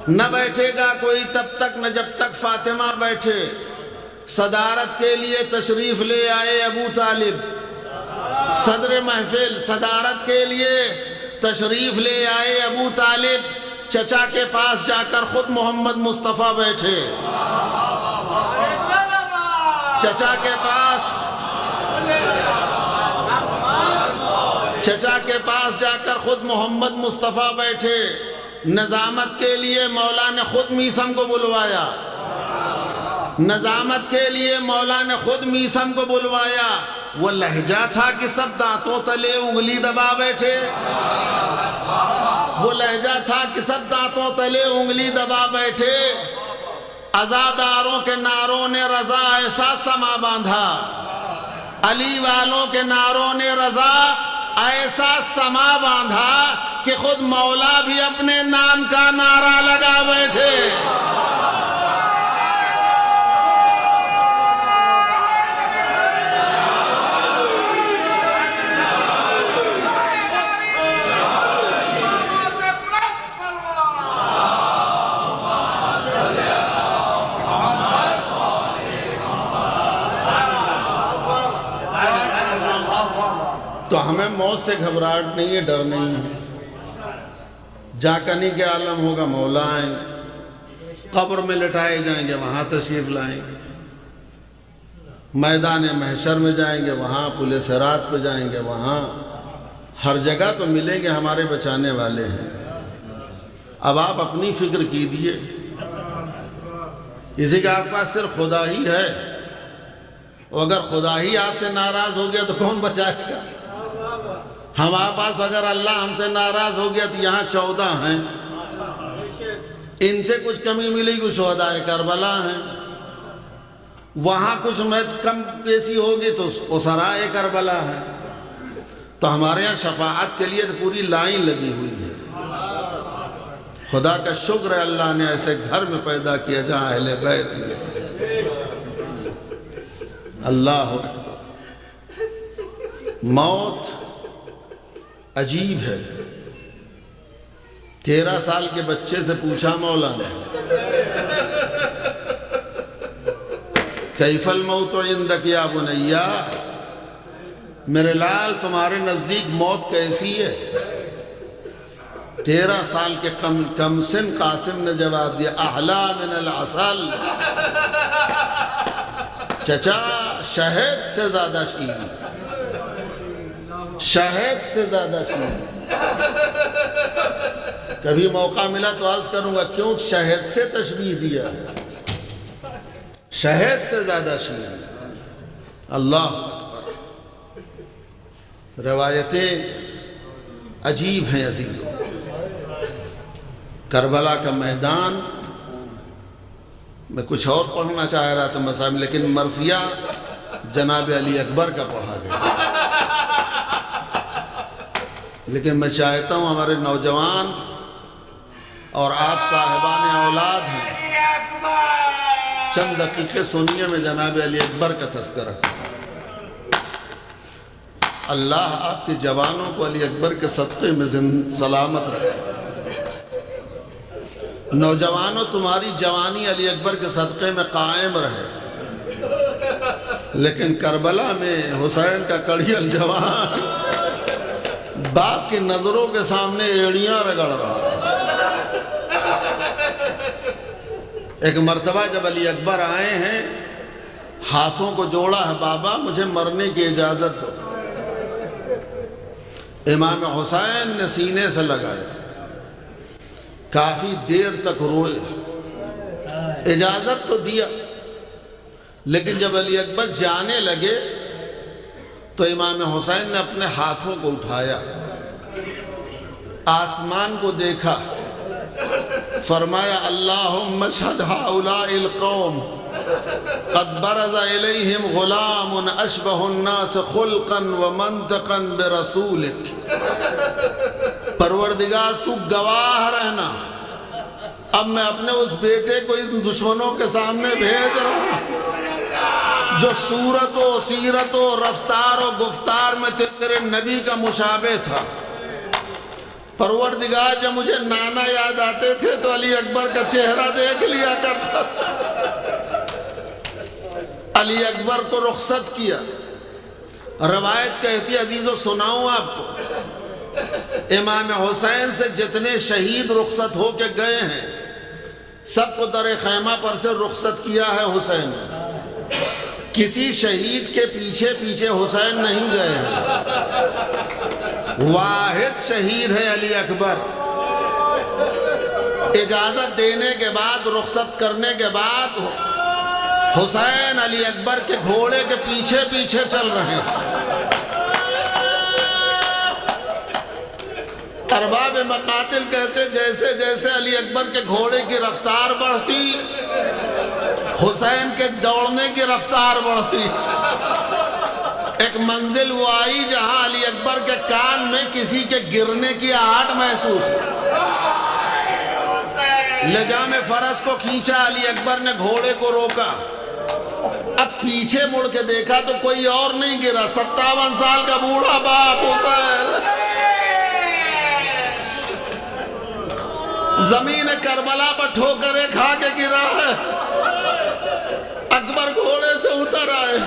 نہ بیٹھے گا کوئی تب تک نہ جب تک فاطمہ بیٹھے. صدارت کے لیے تشریف لے آئے ابو طالب. صدر محفل صدارت کے لیے تشریف لے آئے ابو طالب. چچا کے پاس جا کر خود محمد مصطفیٰ بیٹھے. چچا کے پاس جا کر خود محمد مصطفیٰ بیٹھے. نظامت کے لیے مولا نے خود میثم کو بلوایا. نظامت کے لیے مولا نے خود میثم کو بلوایا. وہ لہجہ تھا کہ سب دانتوں تلے انگلی دبا بیٹھے. وہ لہجہ تھا کہ سب دانتوں تلے انگلی دبا بیٹھے. عزاداروں کے نعروں نے رضا ایسا سما باندھا. علی والوں کے نعروں نے رضا ایسا سما باندھا کہ خود مولا بھی اپنے نام کا نعرہ لگا بیٹھے. تو ہمیں موت سے گھبراہٹ نہیں ہے، ڈر نہیں ہے. جاکنی کے عالم ہوگا مولا آئیں گے. قبر میں لٹائے جائیں گے وہاں تشریف لائیں گے. میدان محشر میں جائیں گے وہاں. پل صراط پہ جائیں گے وہاں. ہر جگہ تو ملیں گے ہمارے بچانے والے ہیں. اب آپ اپنی فکر کیجیے. اسی کا آپ کے پاس صرف خدا ہی ہے. اور اگر خدا ہی آپ سے ناراض ہو گیا تو کون بچائے گا؟ ہمارے پاس اگر اللہ ہم سے ناراض ہو گیا تو یہاں 14 ہیں. ان سے کچھ کمی ملے گی شہدائے کربلا ہیں. وہاں کچھ کم بیسی ہوگی تو اسرائے کربلا ہے. تو ہمارے یہاں شفاعت کے لیے تو پوری لائن لگی ہوئی ہے. خدا کا شکر ہے اللہ نے ایسے گھر میں پیدا کیا جہاں اہل بیت میں. اللہ اکبر. موت عجیب ہے. 13 سال کے بچے سے پوچھا مولا نے کیف الموت عندک یا بنیا، میرے لال تمہارے نزدیک موت کیسی ہے؟ 13 سال کے کم سن قاسم نے جواب دیا احلا من العسل. چچا شہد سے زیادہ شیریں. شہد سے زیادہ شیریں. کبھی موقع ملا تو عرض کروں گا کیوں شہد سے تشبیہ دیا ہے. شہد سے زیادہ شیریں. اللہ اکبر. روایتیں عجیب ہیں عزیزوں. کربلا کا میدان میں کچھ اور پڑھنا چاہ رہا تھا مسائل، لیکن مرثیہ جناب علی اکبر کا پڑھا گیا. لیکن میں چاہتا ہوں ہمارے نوجوان اور آپ صاحبان اولاد ہیں، چند دقیقے سنیے میں جناب علی اکبر کا تذکرہ. اللہ آپ کے جوانوں کو علی اکبر کے صدقے میں سلامت رکھے. نوجوانوں تمہاری جوانی علی اکبر کے صدقے میں قائم رہے. لیکن کربلا میں حسین کا کڑیل جوان باپ کی نظروں کے سامنے ایڑیاں رگڑ رہا تھا. ایک مرتبہ جب علی اکبر آئے ہیں ہاتھوں کو جوڑا ہے بابا مجھے مرنے کی اجازت دو. امام حسین نے سینے سے لگایا. کافی دیر تک روئے. اجازت تو دیا، لیکن جب علی اکبر جانے لگے تو امام حسین نے اپنے ہاتھوں کو اٹھایا، آسمان کو دیکھا، فرمایا اللہم اشہد ہؤلاء القوم قد برز الیہم غلام اشبہ الناس خلقا ومنطقا برسولک۔ پروردگار تو گواہ رہنا، اب میں اپنے اس بیٹے کو ان دشمنوں کے سامنے بھیج رہا جو صورت و سیرت و رفتار و گفتار میں تیرے نبی کا مشابہ تھا۔ پروردگار جب مجھے نانا یاد آتے تھے تو علی اکبر کا چہرہ دیکھ لیا کرتا تھا۔ علی اکبر کو رخصت کیا۔ روایت کہتی ہے، عزیزو سناؤں آپ کو، امام حسین سے جتنے شہید رخصت ہو کے گئے ہیں سب کو در خیمہ پر سے رخصت کیا ہے حسین نے۔ کسی شہید کے پیچھے پیچھے حسین نہیں گئے ہیں، واحد شہید ہے علی اکبر۔ اجازت دینے کے بعد، رخصت کرنے کے بعد حسین علی اکبر کے گھوڑے کے پیچھے پیچھے چل رہے ہیں۔ ارباب مقاتل کہتے جیسے جیسے علی اکبر کے گھوڑے کی رفتار بڑھتی، حسین کے دوڑنے کی رفتار بڑھتی۔ ایک منزل وہ آئی جہاں علی اکبر کے کان میں کسی کے گرنے کی آہٹ محسوس ہوئی۔ لجام فرس کو کھینچا، علی اکبر نے گھوڑے کو روکا، اب پیچھے مڑ کے دیکھا تو کوئی اور نہیں گرا، 57 سال کا بوڑھا باپ حسین زمین کربلا پر ٹھوکریں کھا کے گرا ہے۔ اکبر گھوڑے سے اتر آئے،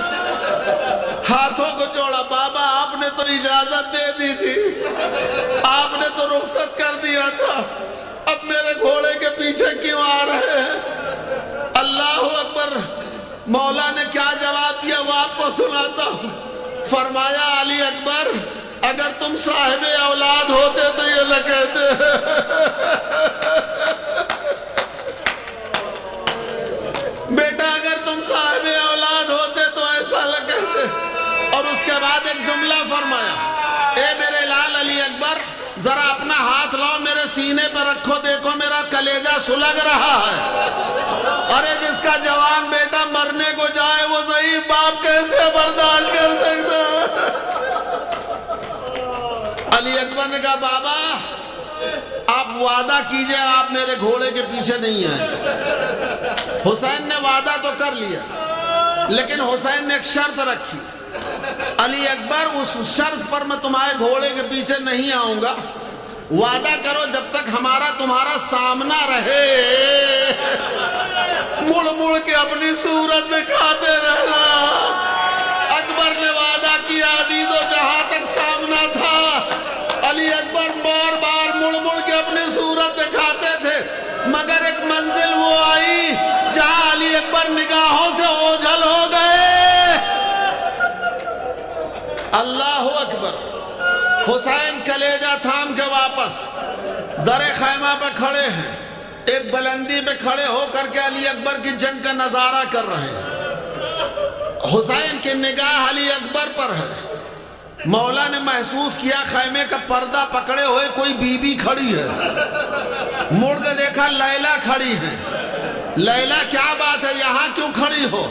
ہاتھوں کو جوڑا، بابا آپ نے تو اجازت دے دی تھی، آپ نے تو رخصت کر دیا تھا، اب میرے گھوڑے کے پیچھے کیوں آ رہے ہیں؟ اللہ اکبر۔ مولا نے کیا جواب دیا وہ آپ کو سناتا ہوں۔ فرمایا علی اکبر اگر تم صاحب اولاد ہوتے تو یہ نہ کہتے، بیٹا اگر تم صاحب اولاد ہوتے تو ایسا نہ کہتے۔ اور اس کے بعد ایک جملہ فرمایا، اے میرے لال علی اکبر ذرا اپنا ہاتھ لاؤ میرے سینے پر رکھو، دیکھو میرا کلیجہ سلگ رہا ہے۔ ارے جس کا جوان بیٹا مرنے کو جائے وہ ضعیف باپ کیسے برداشت کر سکتا ہے؟ علی اکبر نے کہا بابا آپ وعدہ کیجئے آپ میرے گھوڑے کے پیچھے نہیں آئے۔ حسین نے وعدہ تو کر لیا، لیکن حسین نے ایک شرط رکھی، علی اکبر اس شرط پر میں تمہارے گھوڑے کے پیچھے نہیں آؤں گا، وعدہ کرو جب تک ہمارا تمہارا سامنا رہے مڑ مڑ کے اپنی صورت دکھاتے رہنا۔ اکبر نے وعدہ کیا، عزیزو جہاں تک سامنا تھا علی اکبر بار بار مڑ مڑ کے اپنی صورت دکھاتے تھے، مگر ایک منزل وہ آئی جہاں علی اکبر نگاہوں سے اوجھل ہو گئے۔ اللہ اکبر۔ حسین کلیجہ تھام کے واپس در خیمہ پہ کھڑے ہیں، ایک بلندی پہ کھڑے ہو کر کے علی اکبر کی جنگ کا نظارہ کر رہے ہیں۔ حسین کی نگاہ علی اکبر پر ہے۔ مولا نے محسوس کیا خیمے کا پردہ پکڑے ہوئے کوئی بی بی کھڑی ہے، مڑ کے دیکھا لیلا کھڑی ہے۔ لیلا کیا بات ہے، یہاں کیوں کھڑی ہو؟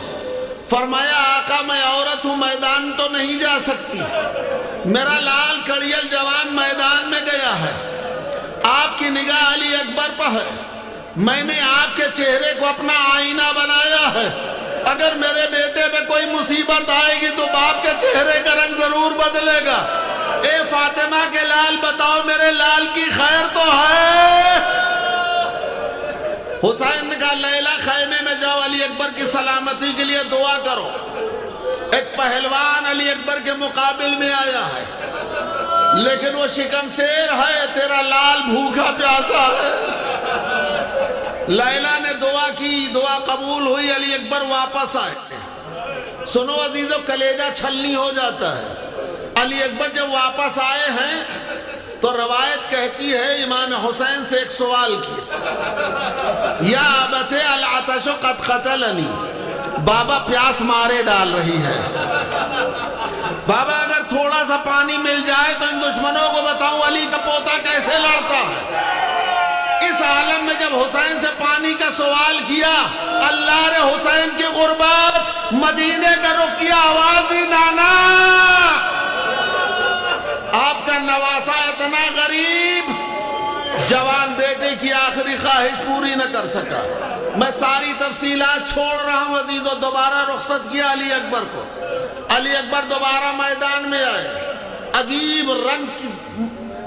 فرمایا آقا میں عورت ہوں، میدان تو نہیں جا سکتی، میرا لال کڑیل جوان میدان میں گیا ہے، آپ کی نگاہ علی اکبر پر ہے، میں نے آپ کے چہرے کو اپنا آئینہ بنایا ہے، اگر میرے بیٹے پہ کوئی مصیبت آئے گی تو باپ کے چہرے کا رنگ ضرور بدلے گا۔ اے فاطمہ کے لال بتاؤ میرے لال کی خیر تو ہے؟ حسین نے کہا لیلا خیمے میں جاؤ، علی اکبر کی سلامتی کے لیے دعا کرو۔ ایک پہلوان علی اکبر کے مقابل میں آیا ہے، لیکن وہ شکم سیر ہے، تیرا لال بھوکا پیاسا ہے۔ لیلا نے دعا کی، دعا قبول ہوئی، علی اکبر واپس آئے۔ سنو عزیزو کلیجہ چھلنی ہو جاتا ہے۔ علی اکبر جب واپس آئے ہیں تو روایت کہتی ہے امام حسین سے ایک سوال کیا، یا ابت العطش قد قتلنی، بابا پیاس مارے ڈال رہی ہے، بابا اگر تھوڑا سا پانی مل جائے تو ان دشمنوں کو بتاؤں علی کا پوتا کیسے لڑتا ہے۔ اس عالم میں جب حسین سے پانی کا سوال کیا، اللہ نے حسین کی غربت مدینے کا رخ کیا، آواز دی نانا، آپ کا نواسا اتنا غریب، جوان بیٹے کی آخری خواہش پوری نہ کر سکا۔ میں ساری تفصیلات چھوڑ رہا ہوں عزیزو، دوبارہ رخصت کیا علی اکبر کو، علی اکبر دوبارہ میدان میں آئے، عجیب رنگ کی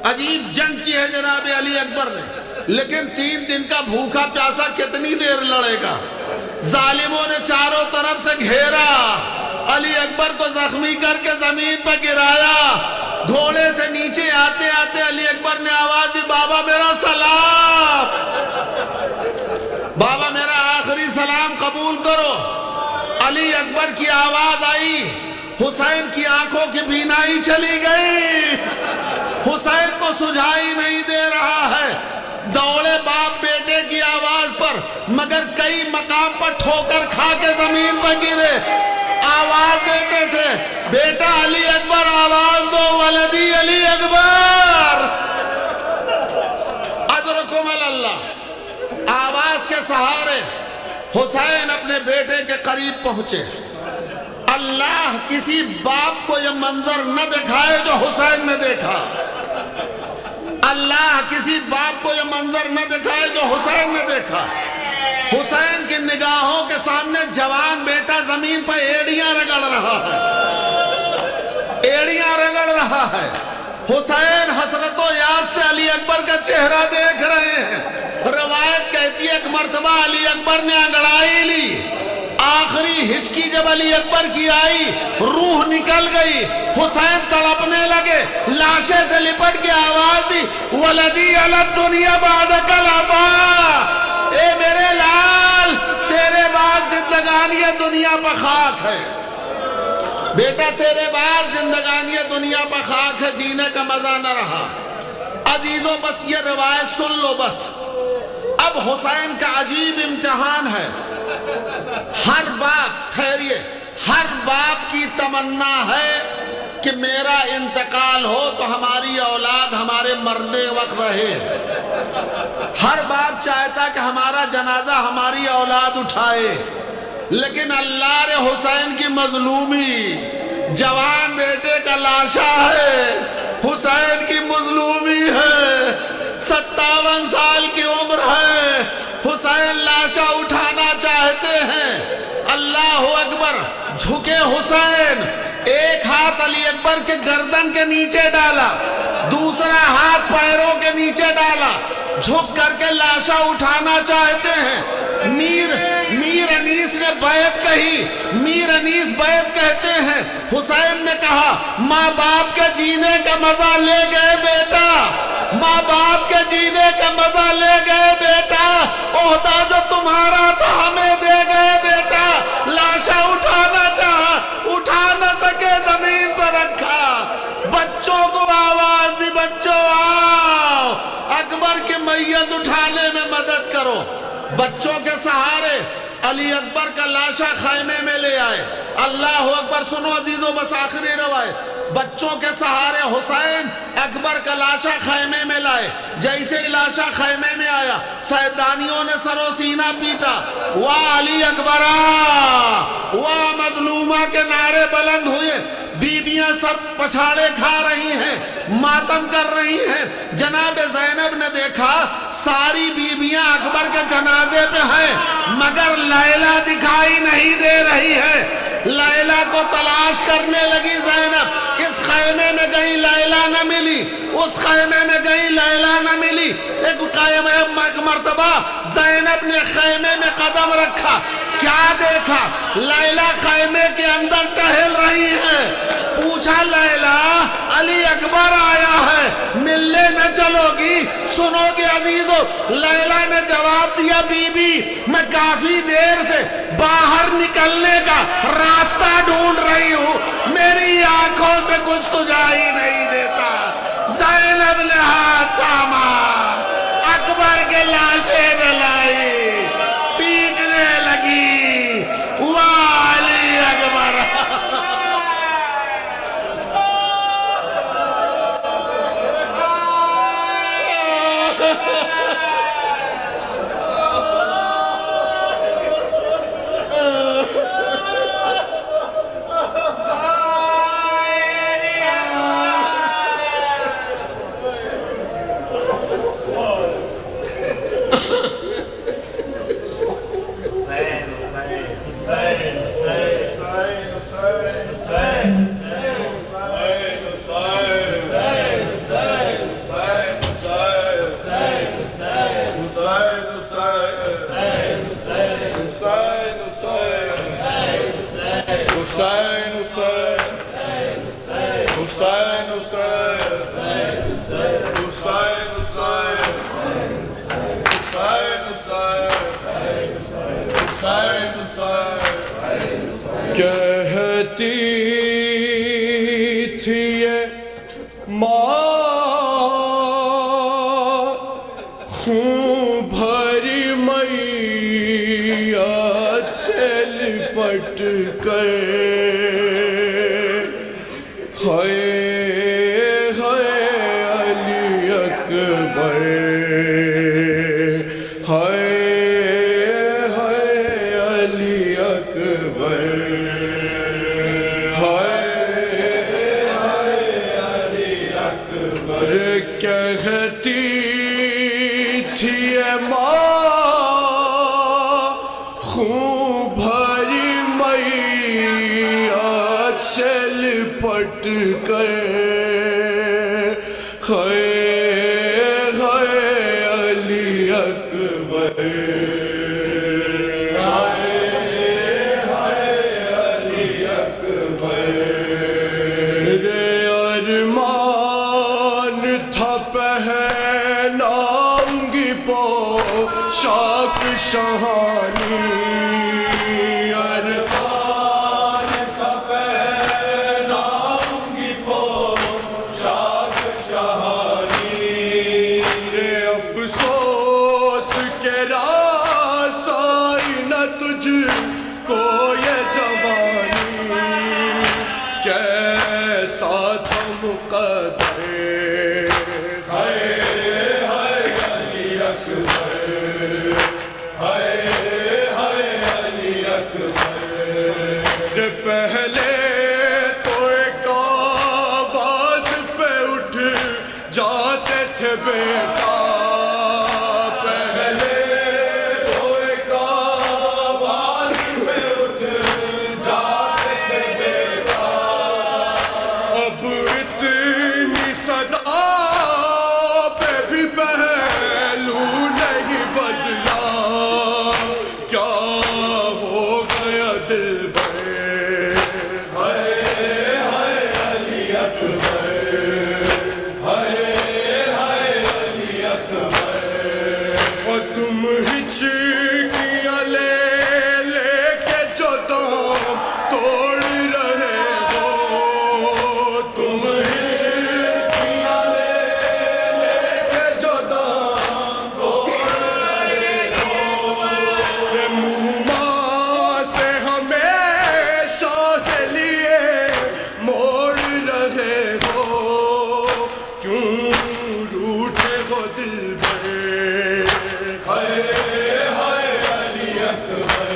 عجیب جنگ کی ہے جناب علی اکبر نے، لیکن 3 دن کا بھوکا پیاسا کتنی دیر لڑے گا؟ ظالموں نے چاروں طرف سے گھیرا، علی اکبر کو زخمی کر کے زمین پر گرایا، گھوڑے سے نیچے آتے آتے علی اکبر نے آواز دی، بابا میرا سلام، بابا میرا آخری سلام قبول کرو۔ علی اکبر کی آواز آئی، حسین کی آنکھوں کی بینائی چلی گئی، حسین کو سجھائی نہیں دے رہا ہے، دوڑے باپ بیٹے کی آواز پر، مگر کئی مقام پر ٹھوکر کھا کے زمین پر گرے، آواز دیتے تھے، بیٹا علی اکبر آواز دو، ولدی علی اکبر ادرکم اللہ۔ آواز کے سہارے حسین اپنے بیٹے کے قریب پہنچے۔ اللہ کسی باپ کو یہ منظر نہ دکھائے جو حسین نے دیکھا، اللہ کسی باپ کو یہ منظر نہ دکھائے جو حسین نے دیکھا۔ حسین کی نگاہوں کے سامنے جوان بیٹا زمین پر ایڑیاں رگڑ رہا ہے، ایڑیاں رگڑ رہا ہے۔ حسین حسرت و یاد سے علی اکبر کا چہرہ دیکھ رہے ہیں۔ روایت کہتی ہے ایک مرتبہ علی اکبر نے انگڑائی لی، آخری ہچکی جب علی اکبر کی آئی، روح نکل گئی، حسین تڑپنے لگے، لاشے سے لپٹ کے آواز دی، ولدی علی الدنیا بعدک العطا، اے میرے لال تیرے بعد زندگانی دنیا پر خاک ہے، بیٹا تیرے بعد زندگانی دنیا پر خاک ہے، جینے کا مزہ نہ رہا۔ عزیزو بس یہ روایت سن لو بس۔ اب حسین کا عجیب امتحان ہے، ہر باپ ٹھہریے، ہر باپ کی تمنا ہے کہ میرا انتقال ہو تو ہماری اولاد ہمارے مرنے وقت رہے، ہر باپ چاہتا کہ ہمارا جنازہ ہماری اولاد اٹھائے، لیکن اللہ نے حسین کی مظلومی، جوان بیٹے کا لاشا ہے، حسین کی مظلومی ہے، 57 سال کی عمر ہے، حسین لاشا اٹھانا چاہتے ہیں۔ اللہ اکبر، جھکے حسین، ایک ہاتھ علی اکبر کے گردن کے نیچے ڈالا، دوسرا ہاتھ پیروں کے نیچے ڈالا، جھک کر کے لاشا اٹھانا چاہتے ہیں۔ میر انیس نے بیعت کہی، میر انیس بیعت کہتے ہیں، حسین نے کہا ماں باپ کے جینے کا مزہ لے گئے بیٹا، ماں باپ کے جینے کا مزہ لے گئے بیٹا، عہدہ جو تمہارا تھا ہمیں دے گئے بیٹا، لاشا اٹھانا چاہا اٹھا نہ سکے، زمین پر رکھا، بچوں کو آواز دی، بچوں آؤ اکبر کی میت اٹھانے میں مدد کرو۔ بچوں کے سہارے علی اکبر کا لاشا خیمے میں لے آئے۔ اللہ اکبر، سنو عزیزو بس آخری روایت، بچوں کے سہارے حسین اکبر کا لاشا خیمے میں لائے۔ جیسے ہی لاشا خیمے میں آیا، سیدانیوں نے سر و سینہ پیٹا، واہ علی اکبرہ، واہ مظلومہ کے نعرے بلند ہوئے، بیویاں سر پچھاڑے کھا رہی ہیں، ماتم کر رہی ہیں۔ جناب زینب نے دیکھا ساری بیویاں اکبر کے جنازے پہ ہیں، مگر لیلہ دکھائی نہیں دے رہی ہے۔ لیلہ کو تلاش کرنے لگی زینب، اس خیمے میں گئی لیلہ نہ ملی، اس خیمے میں گئی لیلہ نہ ملی۔ ایک مرتبہ زینب نے خیمے میں قدم رکھا، کیا دیکھا؟ لیلہ خیمے کے اندر ٹہل رہی ہے۔ پوچھا لیلہ علی اکبر آیا ہے، ملنے نہ چلو گی؟ سنو گے عزیزو، لیلہ نے جواب دیا، بی بی میں کافی دیر سے باہر نکلنے کا راستہ ڈھونڈ رہی ہوں، میری آنکھوں سے کچھ سجائی نہیں دیتا۔ زینب نے کہتی تھی یہ ماں خون بھری میت سے لپٹ کر علی اکبر علی اکبر علی اکبر کہتی تھی اے ماں خون بھری میت سے لپٹ کر علی اکبر علی اکبر رے ارمان تھا پہناؤں گی پوشاک شہانی ارمان تھا پہناؤں گی پوشاک شہانی رے افسوس کے راس آئی نہ تجھ کو یہ جوانی کیسا تھا مقدر علی اکبر علی اکبر پہلے تو ایک آواز پہ اٹھ جاتے تھے بیٹا پہلے تو ایک آواز پہ اٹھ جاتے تھے بیٹا اب اتنی صدا پہ بھی پہلو نہیں بدلا کیا ہو گیا دل بھر علی اکبر علی اکبر اور تم ہچکیاں لے لے کے جو دام توڑ رہے ہو تم ہچکیاں لے لے کے جو دام توڑ رہے ہو منہ سے ہمیشہ کے لیے موڑ رہے ہو کیوں روٹھے ہو دل بھر علی اکبر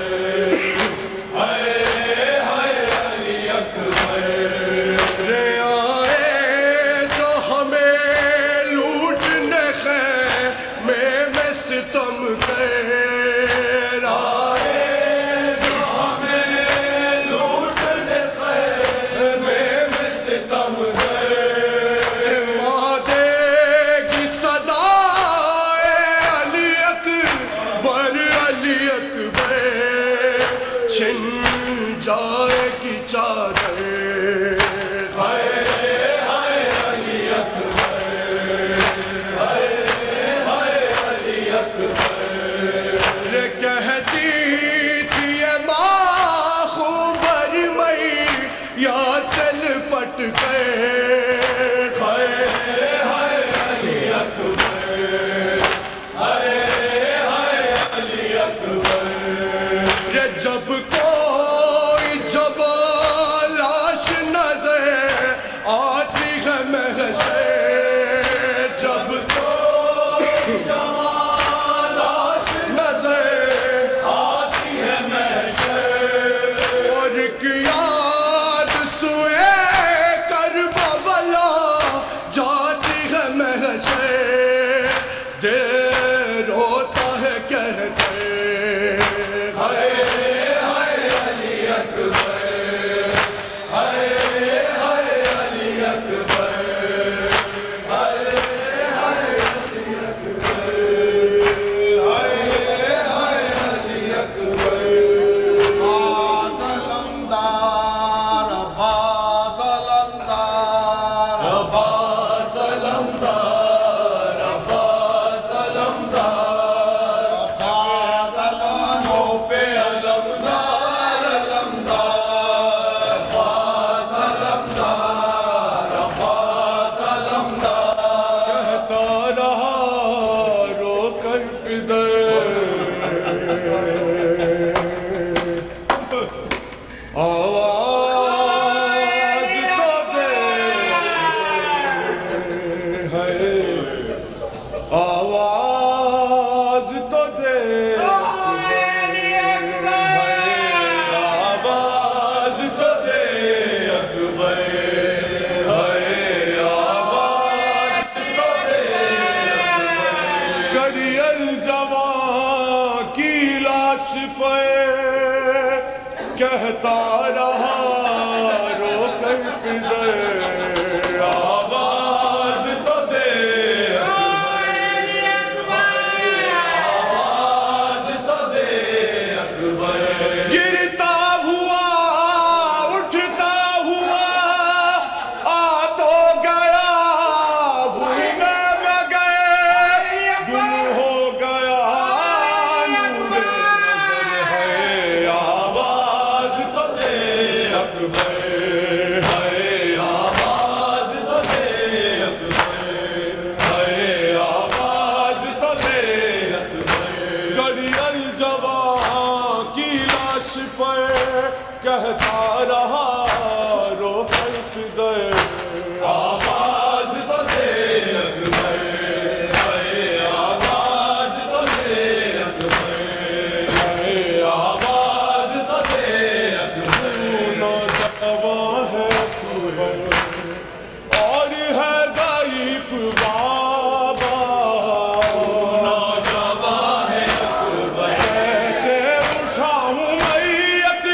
علی اکبر رے آئے جو ہمیں لوٹنے خیمے میں ستم کر آئے جو ہمیں لوٹنے خیمے میں ستم کر ماں دے گی صدا علی اکبر چھن جائے گی چادر علی اکبر علی اکبر کہتی تھی یہ ماں خون بھری میت سے لپٹ گئے علی اکبر علی اکبر جب کوئی جب لاش نظر آتی ہے محشر جب کوئی جب لاش نظر آتی ہے محشر اور ایک یاد سوئے کربلا جاتی ہے محشر دیر ہوتا ہے کہہ کر علی اکبر علی اکبر کہتا رہا رو کر پدر آواز تو دے آواز تو دے اکبر گرتا ہوا اٹھتا ہوا آ تو گیا بھولنے میں گئے گم ہو گیا نور نظر ہے آواز تو دے اکبر ہے آواز تو دے اکبر ہے آواز تو دے اکبر گڑی الجوان کی لاش پر کہتا رہا رو کر پدر آواز تو دے اکبر ہے آواز تو دے اکبر ہے آواز تو دے اکبر نوجوان ہے تو اور ہے ضعیف بابا نوجوان ہے اکبر کیسے اٹھاؤں میت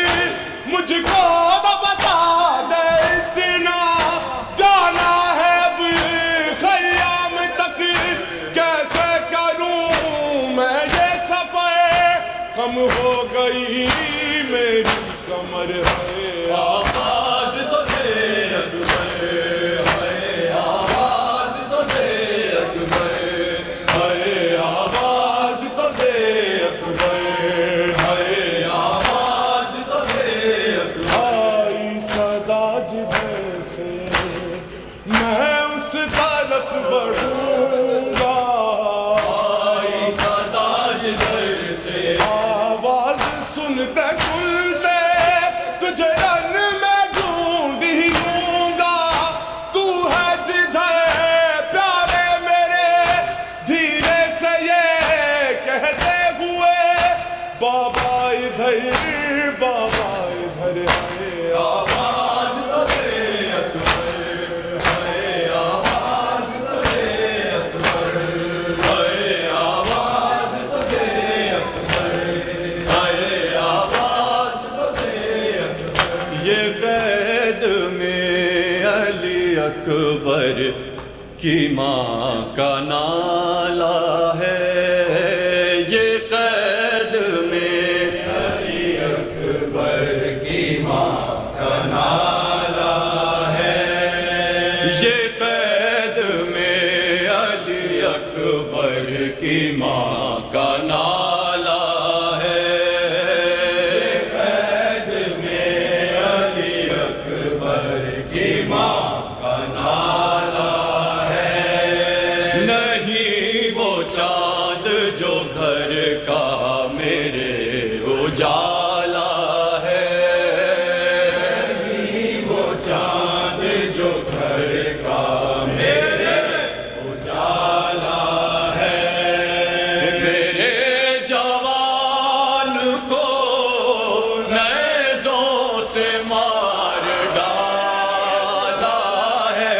مجھ کو بتا دے اتنا جانا ہے اب خیام تک کیسے کروں میں یہ سفر کم ہو گئی میری کمر ہے آواز تو دے اکبر ہے آواز تو دے اکبر ہے آواز تو دے اکبر ہے آواز تو دے اکبر آئی صدا جدھر سے میں اس طرف بڑھوں گا آئی صدا جدھر سے آواز سنتے سنتے تجھے رن میں ڈھونڈ ہی لوں گا تو ہے جدھر پیارے میرے دھیرے سے یہ کہتے ہوئے بابا ادھر ہے آواز تو دے اکبر ہے آواز تو دے اکبر ہے آواز تو دے اکبر ہے آواز تو دے اکبر یہ قید میں علی اکبر کی ماں کا نالہ ہے یہ قید میں علی اکبر کی ماں کا نالہ ہے یہ قید میں علی اکبر کی ماں کا نالہ ہے قید میں علی اکبر کی ماں کا نالہ ہے نہیں وہ چاند جو گھر کا میرے اجالا ہے نہیں وہ چاند جو گھر کا میرے اجالا ہے میرے جوان کو نیزوں سے مار ڈالا ہے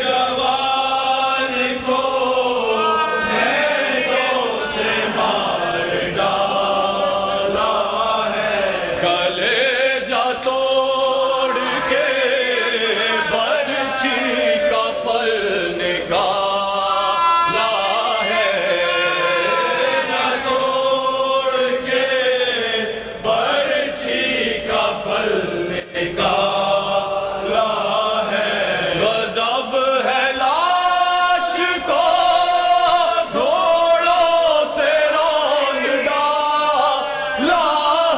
جوان کو نیزوں سے مار ڈالا ہے کلیجہ توڑ کے برچھی کا پل نکالا ہے کلیجہ توڑ کے برچھی کا پل نکالا ہے غضب ہے لاش کو گھوڑوں سے روند ڈالا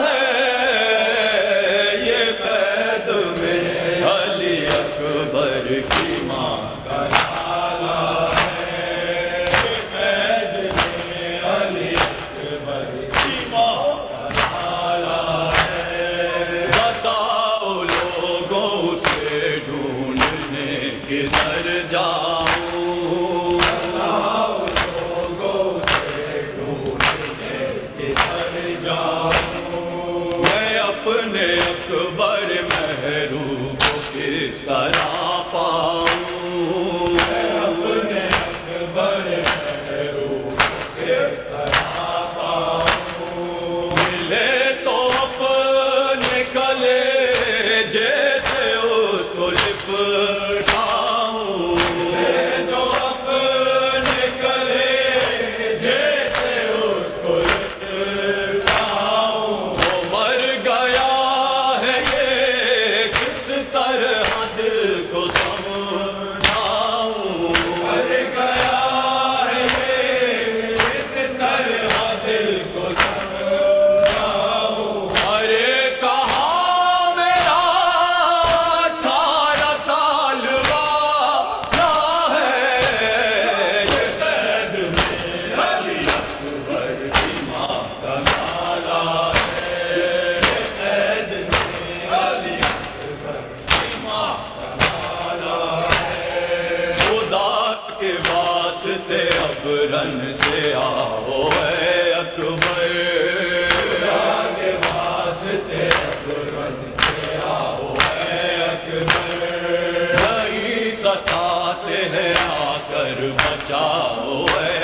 ہے یہ قید میں علی اکبر کی ماں کا نالہ ہے یہ قید میں علی اکبر کی ماں کا نالہ ہے بتاؤ لوگوں سے ڈھونڈنے کدھر جاؤں بتاؤ لوگوں سے ڈھونڈنے کدھر جاؤں میں اپنے اکبر محروب کو کس طرح پاؤں میں اپنے اکبر محروب کو کس طرح پاؤں ملے تو اپنے اکرم سے آؤ اے اکبر کے واسطے اکرم سے آؤ اے اکبر نہیں ستاتے ہیں آ کر بچاؤ اے